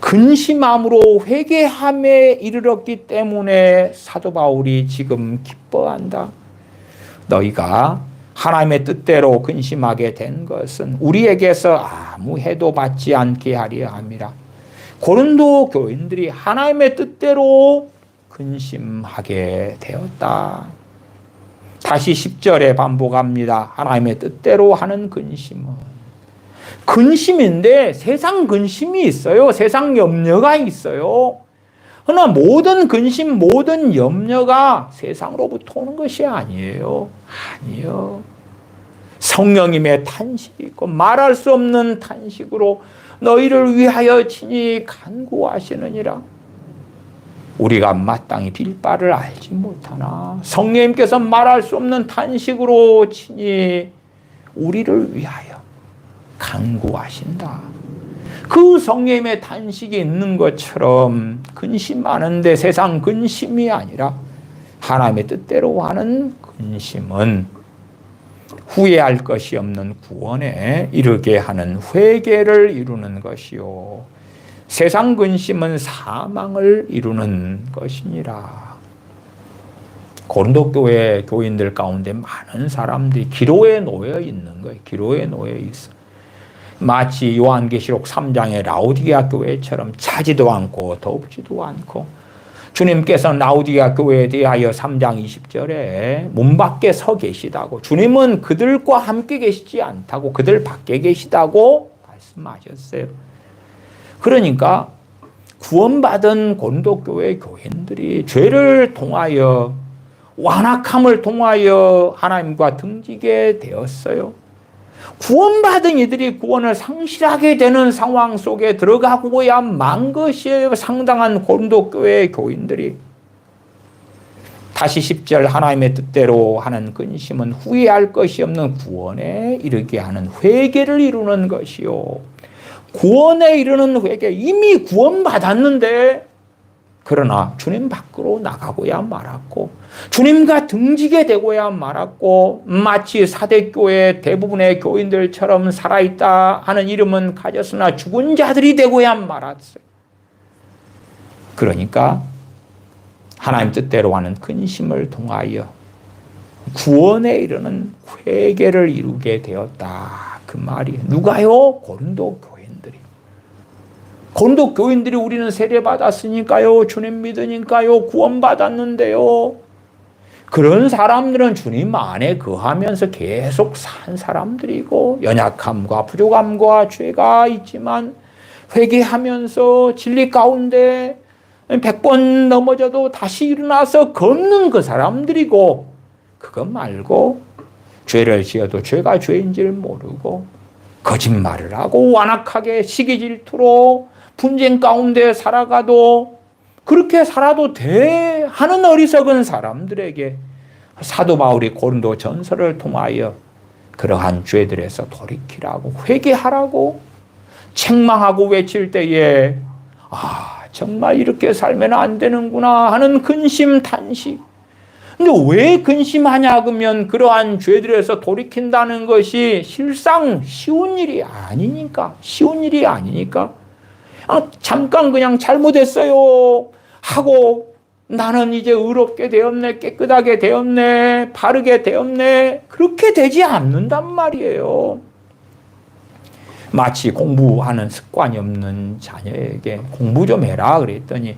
근심함으로 회개함에 이르렀기 때문에 사도 바울이 지금 기뻐한다. 너희가 하나님의 뜻대로 근심하게 된 것은 우리에게서 아무 해도 받지 않게 하려 함이라. 고린도 교인들이 하나님의 뜻대로 근심하게 되었다. 다시 10절에 반복합니다. 하나님의 뜻대로 하는 근심은 근심인데 세상 근심이 있어요. 세상 염려가 있어요. 그러나 모든 근심, 모든 염려가 세상으로부터 오는 것이 아니에요. 아니요. 성령님의 탄식이 있고 말할 수 없는 탄식으로 너희를 위하여 친히 간구하시느니라. 우리가 마땅히 빌 바를 알지 못하나 성령님께서 말할 수 없는 탄식으로 친히 우리를 위하여 간구하신다. 그 성령님의 탄식이 있는 것처럼 근심하는데 세상 근심이 아니라 하나님의 뜻대로 하는 근심은 후회할 것이 없는 구원에 이르게 하는 회개를 이루는 것이요 세상 근심은 사망을 이루는 것이니라. 고린도 교회 교인들 가운데 많은 사람들이 기로에 놓여 있는 거예요. 기로에 놓여 있어. 마치 요한계시록 3장의 라오디게아 교회처럼 차지도 않고 덥지도 않고 주님께서 라오디게아 교회에 대하여 3장 20절에 문 밖에 서 계시다고 주님은 그들과 함께 계시지 않다고 그들 밖에 계시다고 말씀하셨어요. 그러니까 구원받은 고린도 교회 교인들이 죄를 통하여 완악함을 통하여 하나님과 등지게 되었어요. 구원받은 이들이 구원을 상실하게 되는 상황 속에 들어가고야만 것이에요. 상당한 고린도 교회 교인들이. 다시 10절 하나님의 뜻대로 하는 근심은 후회할 것이 없는 구원에 이르게 하는 회개를 이루는 것이요. 구원에 이르는 회개, 이미 구원받았는데 그러나 주님 밖으로 나가고야 말았고 주님과 등지게 되고야 말았고 마치 사대교회 대부분의 교인들처럼 살아있다 하는 이름은 가졌으나 죽은 자들이 되고야 말았어요. 그러니까 하나님 뜻대로 하는 근심을 통하여 구원에 이르는 회개를 이루게 되었다. 그 말이 누가요? 고린도 교인들이. 고린도 교인들이 우리는 세례받았으니까요. 주님 믿으니까요. 구원받았는데요. 그런 사람들은 주님 안에 거하면서 계속 산 사람들이고 연약함과 부족함과 죄가 있지만 회개하면서 진리 가운데 100번 넘어져도 다시 일어나서 걷는 그 사람들이고 그것 말고 죄를 지어도 죄가 죄인지를 모르고 거짓말을 하고 완악하게 시기 질투로 분쟁 가운데 살아가도 그렇게 살아도 돼 하는 어리석은 사람들에게 사도 바울이 고린도 전서를 통하여 그러한 죄들에서 돌이키라고 회개하라고 책망하고 외칠 때에 정말 이렇게 살면 안 되는구나 하는 근심 탄식. 근데 왜 근심하냐 그러면 그러한 죄들에서 돌이킨다는 것이 실상 쉬운 일이 아니니까 잠깐 그냥 잘못했어요 하고 나는 이제 의롭게 되었네, 깨끗하게 되었네, 바르게 되었네 그렇게 되지 않는단 말이에요. 마치 공부하는 습관이 없는 자녀에게 공부 좀 해라 그랬더니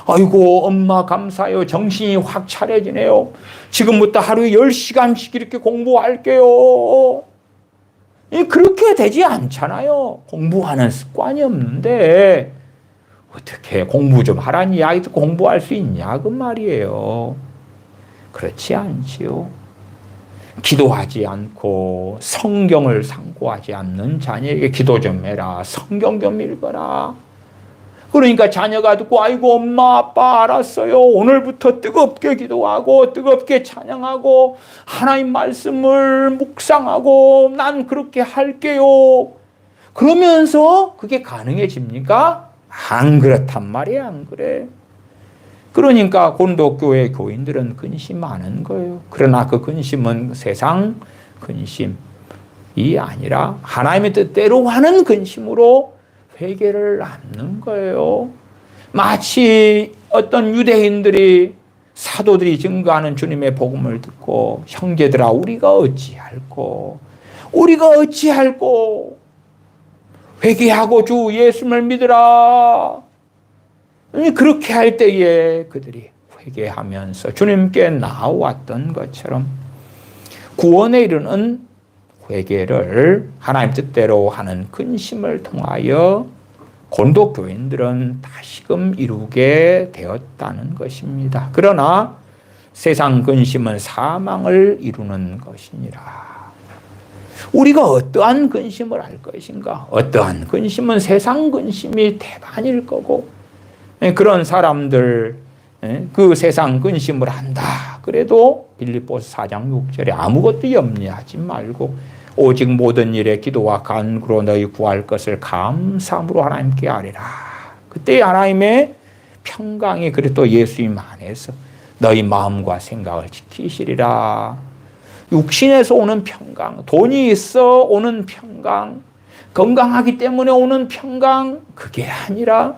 아이고 엄마 감사해요. 정신이 확 차려지네요. 지금부터 하루에 10시간씩 이렇게 공부할게요. 그렇게 되지 않잖아요. 공부하는 습관이 없는데 어떻게 공부 좀 하라는 이야기 듣고 공부할 수 있냐 그 말이에요. 그렇지 않지요. 기도하지 않고 성경을 상고하지 않는 자녀에게 기도 좀 해라. 성경 좀 읽어라. 그러니까 자녀가 듣고 아이고 엄마 아빠 알았어요. 오늘부터 뜨겁게 기도하고 뜨겁게 찬양하고 하나님 말씀을 묵상하고 난 그렇게 할게요. 그러면서 그게 가능해집니까? 안 그렇단 말이야. 안 그래. 그러니까 곤도교회 교인들은 근심하는 거예요. 그러나 그 근심은 세상 근심이 아니라 하나님의 뜻대로 하는 근심으로 회개를 낳는 거예요. 마치 어떤 유대인들이 사도들이 증거하는 주님의 복음을 듣고 형제들아 우리가 어찌할꼬 회개하고 주 예수를 믿으라. 그렇게 할 때에 그들이 회개하면서 주님께 나왔던 것처럼 구원에 이르는 회개를 하나님 뜻대로 하는 근심을 통하여 곤도 교인들은 다시금 이루게 되었다는 것입니다. 그러나 세상 근심은 사망을 이루는 것이니라. 우리가 어떠한 근심을 할 것인가? 어떠한 근심은 세상 근심이 대반일 거고 그런 사람들 그 세상 근심을 한다. 그래도 빌립보서 4장 6절에 아무것도 염려하지 말고 오직 모든 일에 기도와 간구로 너희 구할 것을 감사함으로 하나님께 아뢰라. 그때 하나님의 평강이 그리스도 예수님 안에서 너희 마음과 생각을 지키시리라. 육신에서 오는 평강, 돈이 있어 오는 평강, 건강하기 때문에 오는 평강, 그게 아니라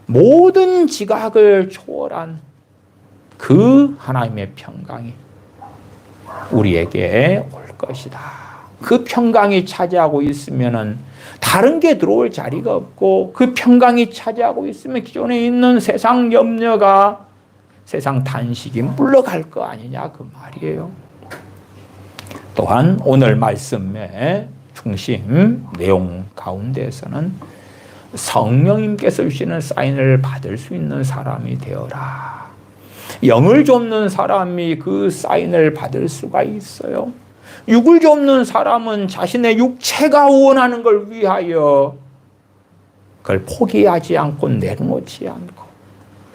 모든 지각을 초월한 그 하나님의 평강이 우리에게 올 것이다. 그 평강이 차지하고 있으면은 다른 게 들어올 자리가 없고 그 평강이 차지하고 있으면 기존에 있는 세상 염려가 세상 탄식이 물러갈 거 아니냐 그 말이에요. 또한 오늘 말씀의 중심 내용 가운데에서는 성령님께서 주시는 사인을 받을 수 있는 사람이 되어라. 영을 줍는 사람이 그 사인을 받을 수가 있어요. 육을 줍는 사람은 자신의 육체가 원하는 걸 위하여 그걸 포기하지 않고 내려놓지 않고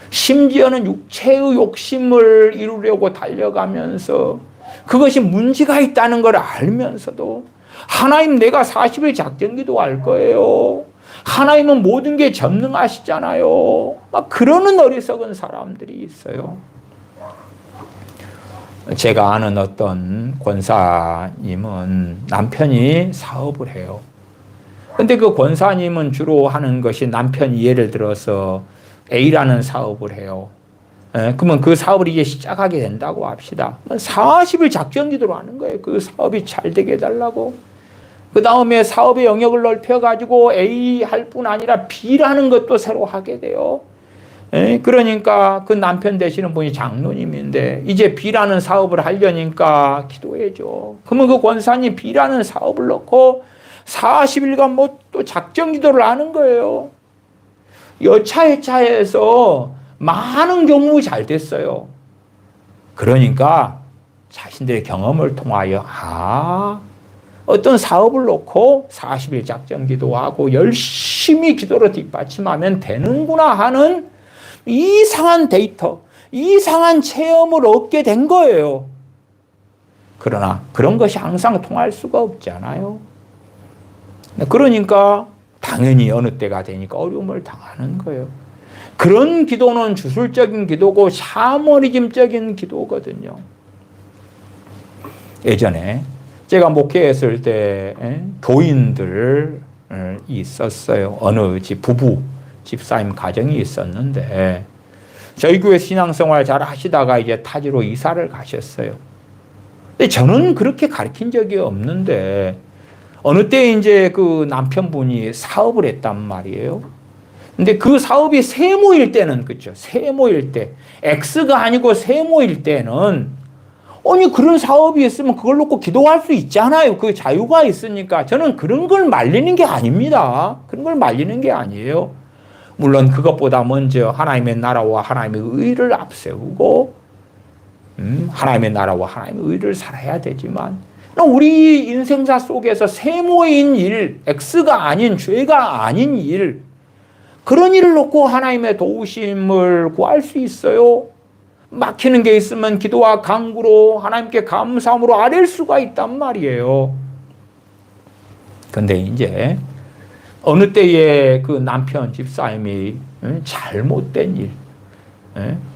심지어는 육체의 욕심을 이루려고 달려가면서 그것이 문제가 있다는 걸 알면서도 하나님 내가 40일 작정기도 할 거예요. 하나님은 모든 게 전능하시잖아요. 막 그러는 어리석은 사람들이 있어요. 제가 아는 어떤 권사님은 남편이 사업을 해요. 근데 그 권사님은 주로 하는 것이 남편이 예를 들어서 A라는 사업을 해요. 그러면 그 사업을 이제 시작하게 된다고 합시다. 40일 작정기도로 하는 거예요. 그 사업이 잘 되게 해달라고. 그 다음에 사업의 영역을 넓혀가지고 A 할 뿐 아니라 B라는 것도 새로 하게 돼요. 그러니까 그 남편 되시는 분이 장로님인데 이제 B라는 사업을 하려니까 기도해줘. 그러면 그 권사님 B라는 사업을 넣고 40일간 뭐 또 작정 기도를 하는 거예요. 여차여차해서 많은 경우 잘 됐어요. 그러니까 자신들의 경험을 통하여 어떤 사업을 놓고 40일 작정 기도하고 열심히 기도로 뒷받침하면 되는구나 하는 이상한 데이터, 이상한 체험을 얻게 된 거예요. 그러나 그런 것이 항상 통할 수가 없잖아요. 그러니까 당연히 어느 때가 되니까 어려움을 당하는 거예요. 그런 기도는 주술적인 기도고 샤머니즘적인 기도거든요. 예전에 제가 목회했을 때 교인들 있었어요. 어느 집 부부 집사님 가정이 있었는데 저희 교회 신앙생활 잘 하시다가 이제 타지로 이사를 가셨어요. 근데 저는 그렇게 가르친 적이 없는데 어느 때 이제 그 남편분이 사업을 했단 말이에요. 근데 그 사업이 세모일 때는 그렇죠. 세모일 때 X가 아니고 세모일 때는 아니, 그런 사업이 있으면 그걸 놓고 기도할 수 있잖아요. 그 자유가 있으니까. 저는 그런 걸 말리는 게 아닙니다. 그런 걸 말리는 게 아니에요. 물론 그것보다 먼저 하나님의 나라와 하나님의 의를 앞세우고, 하나님의 나라와 하나님의 의를 살아야 되지만, 우리 인생사 속에서 세모인 일, X가 아닌, 죄가 아닌 일, 그런 일을 놓고 하나님의 도우심을 구할 수 있어요. 막히는 게 있으면 기도와 간구로 하나님께 감사함으로 아랠 수가 있단 말이에요. 근데 이제 어느 때에 그 남편 집사님이 잘못된 일,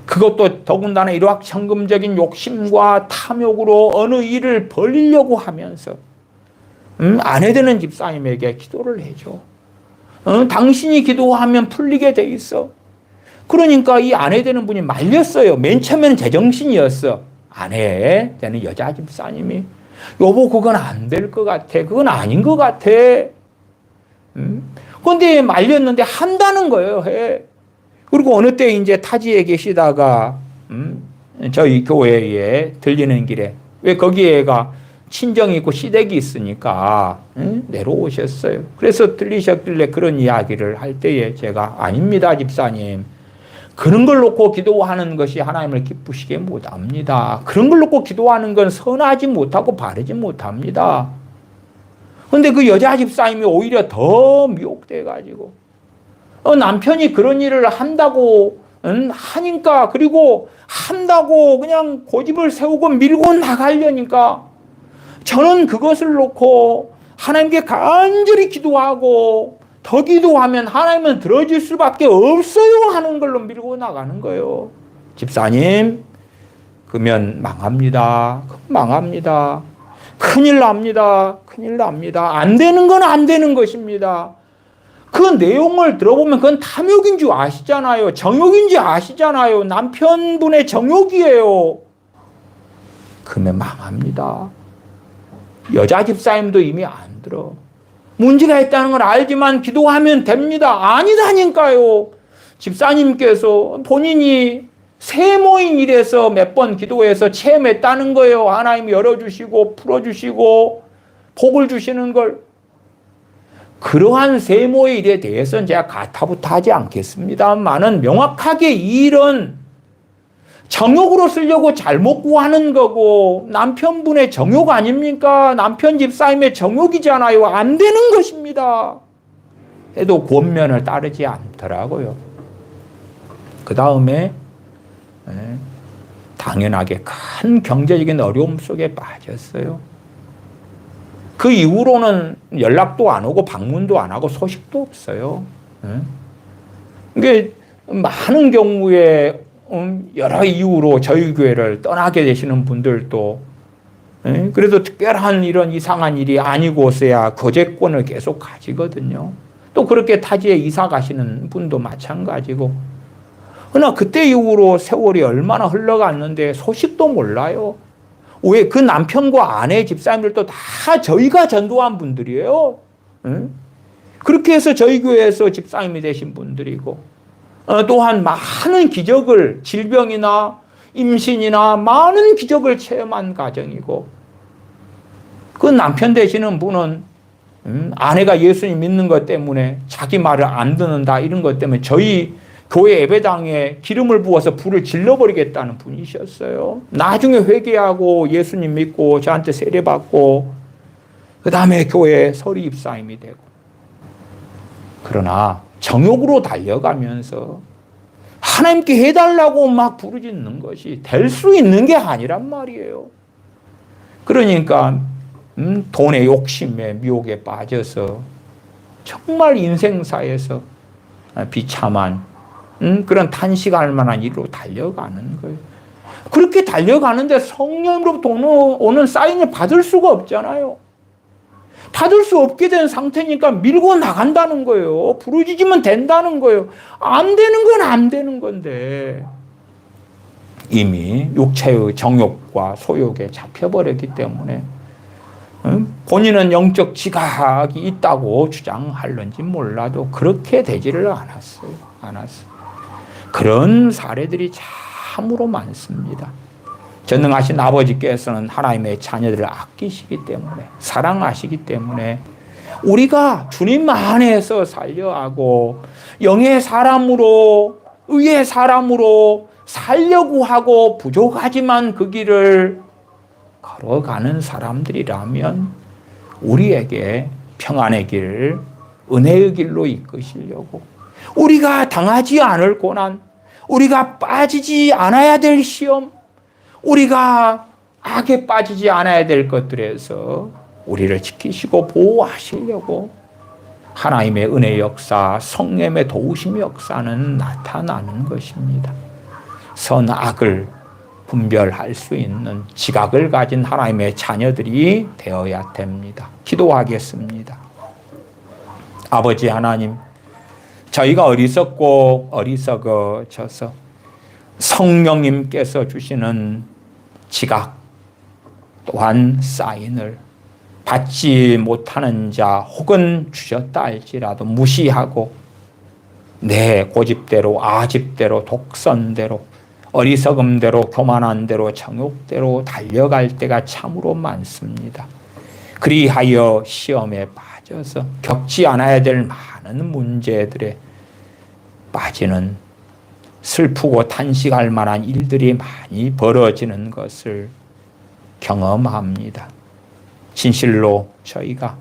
그것도 더군다나 일확천금적인 욕심과 탐욕으로 어느 일을 벌리려고 하면서 아내 되는 집사님에게 기도를 해줘. 당신이 기도하면 풀리게 돼 있어. 그러니까 이 아내 되는 분이 말렸어요. 맨 처음에는 제정신이었어. 아내 되는 여자 집사님이 여보 그건 안 될 것 같아. 그건 아닌 것 같아. 그런데 말렸는데 한다는 거예요. 해. 그리고 어느 때 이제 타지에 계시다가 저희 교회에 들리는 길에 왜 거기에가 친정이 있고 시댁이 있으니까 내려오셨어요. 그래서 들리셨길래 그런 이야기를 할 때에 제가 아닙니다 집사님. 그런 걸 놓고 기도하는 것이 하나님을 기쁘시게 못합니다. 그런 걸 놓고 기도하는 건 선하지 못하고 바르지 못합니다. 그런데 그 여자 집사님이 오히려 더 미혹돼가지고 남편이 그런 일을 한다고 하니까 그리고 한다고 그냥 고집을 세우고 밀고 나가려니까 저는 그것을 놓고 하나님께 간절히 기도하고 더 기도하면 하나님은 들어줄 수밖에 없어요 하는 걸로 밀고 나가는 거예요. 집사님, 그러면 망합니다. 망합니다. 큰일 납니다. 큰일 납니다. 안 되는 건 안 되는 것입니다. 그 내용을 들어보면 그건 탐욕인 줄 아시잖아요. 정욕인 줄 아시잖아요. 남편분의 정욕이에요. 그러면 망합니다. 여자 집사님도 이미 안 들어. 문제가 있다는 걸 알지만 기도하면 됩니다. 아니다니까요. 집사님께서 본인이 세모인 일에서 몇 번 기도해서 체험했다는 거예요. 하나님이 열어주시고 풀어주시고 복을 주시는 걸. 그러한 세모의 일에 대해서는 제가 가타부타하지 않겠습니다만은 명확하게 이 일은 정욕으로 쓰려고 잘못 구하는 거고 남편분의 정욕 아닙니까? 남편 집사님의 정욕이잖아요. 안 되는 것입니다. 해도 권면을 따르지 않더라고요. 그 다음에 당연하게 큰 경제적인 어려움 속에 빠졌어요. 그 이후로는 연락도 안 오고 방문도 안 하고 소식도 없어요. 이게 많은 경우에 여러 이유로 저희 교회를 떠나게 되시는 분들도 그래도 특별한 이런 이상한 일이 아니고서야 거제권을 계속 가지거든요. 또 그렇게 타지에 이사 가시는 분도 마찬가지고. 그러나 그때 이후로 세월이 얼마나 흘러갔는데 소식도 몰라요. 왜 그 남편과 아내 집사님들도 다 저희가 전도한 분들이에요. 그렇게 해서 저희 교회에서 집사님이 되신 분들이고 또한 많은 기적을 질병이나 임신이나 많은 기적을 체험한 가정이고 그 남편 되시는 분은 아내가 예수님 믿는 것 때문에 자기 말을 안 듣는다 이런 것 때문에 저희 교회 예배당에 기름을 부어서 불을 질러버리겠다는 분이셨어요. 나중에 회개하고 예수님 믿고 저한테 세례받고 그 다음에 교회 서리 입사임이 되고 그러나 정욕으로 달려가면서 하나님께 해달라고 막 부르짖는 것이 될 수 있는 게 아니란 말이에요. 그러니까 돈의 욕심에 미혹에 빠져서 정말 인생사에서 비참한 그런 탄식할 만한 일로 달려가는 거예요. 그렇게 달려가는데 성령으로부터 오는 사인을 받을 수가 없잖아요. 받을 수 없게 된 상태니까 밀고 나간다는 거예요. 부르짖으면 된다는 거예요. 안 되는 건 안 되는 건데 이미 육체의 정욕과 소욕에 잡혀버렸기 때문에 본인은 영적 지각이 있다고 주장할런지 몰라도 그렇게 되지를 않았어요. 그런 사례들이 참으로 많습니다. 전능하신 아버지께서는 하나님의 자녀들을 아끼시기 때문에, 사랑하시기 때문에 우리가 주님 안에서 살려 하고 영의 사람으로, 의의 사람으로 살려고 하고 부족하지만 그 길을 걸어가는 사람들이라면 우리에게 평안의 길, 은혜의 길로 이끄시려고, 우리가 당하지 않을 고난, 우리가 빠지지 않아야 될 시험, 우리가 악에 빠지지 않아야 될 것들에서 우리를 지키시고 보호하시려고 하나님의 은혜의 역사, 성령의 도우심의 역사는 나타나는 것입니다. 선악을 분별할 수 있는 지각을 가진 하나님의 자녀들이 되어야 됩니다. 기도하겠습니다. 아버지 하나님, 저희가 어리석고 어리석어져서 성령님께서 주시는 지각 또한 사인을 받지 못하는 자 혹은 주셨다 할지라도 무시하고 내 고집대로, 아집대로, 독선대로, 어리석음대로, 교만한 대로, 정욕대로 달려갈 때가 참으로 많습니다. 그리하여 시험에 빠져서 겪지 않아야 될 많은 문제들에 빠지는, 슬프고 탄식할 만한 일들이 많이 벌어지는 것을 경험합니다. 진실로 저희가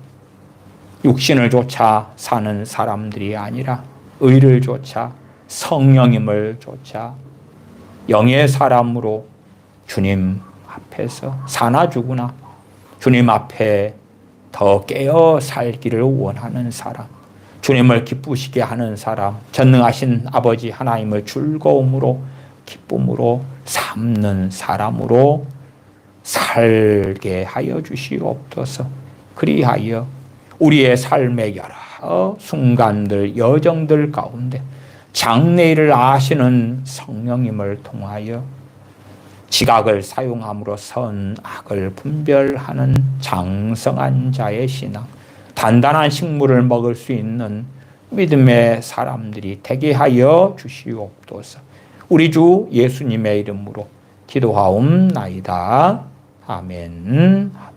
육신을 쫓아 사는 사람들이 아니라 의를 쫓아, 성령님을 쫓아 영의 사람으로 주님 앞에서 사나 죽으나 주님 앞에 더 깨어 살기를 원하는 사람, 주님을 기쁘시게 하는 사람, 전능하신 아버지 하나님을 즐거움으로, 기쁨으로 삼는 사람으로 살게 하여 주시옵소서. 그리하여 우리의 삶의 여러 순간들, 여정들 가운데 장래일을 아시는 성령님을 통하여 지각을 사용함으로 선악을 분별하는 장성한 자의 신앙, 단단한 식물을 먹을 수 있는 믿음의 사람들이 되게 하여 주시옵소서. 우리 주 예수님의 이름으로 기도하옵나이다. 아멘. 아멘.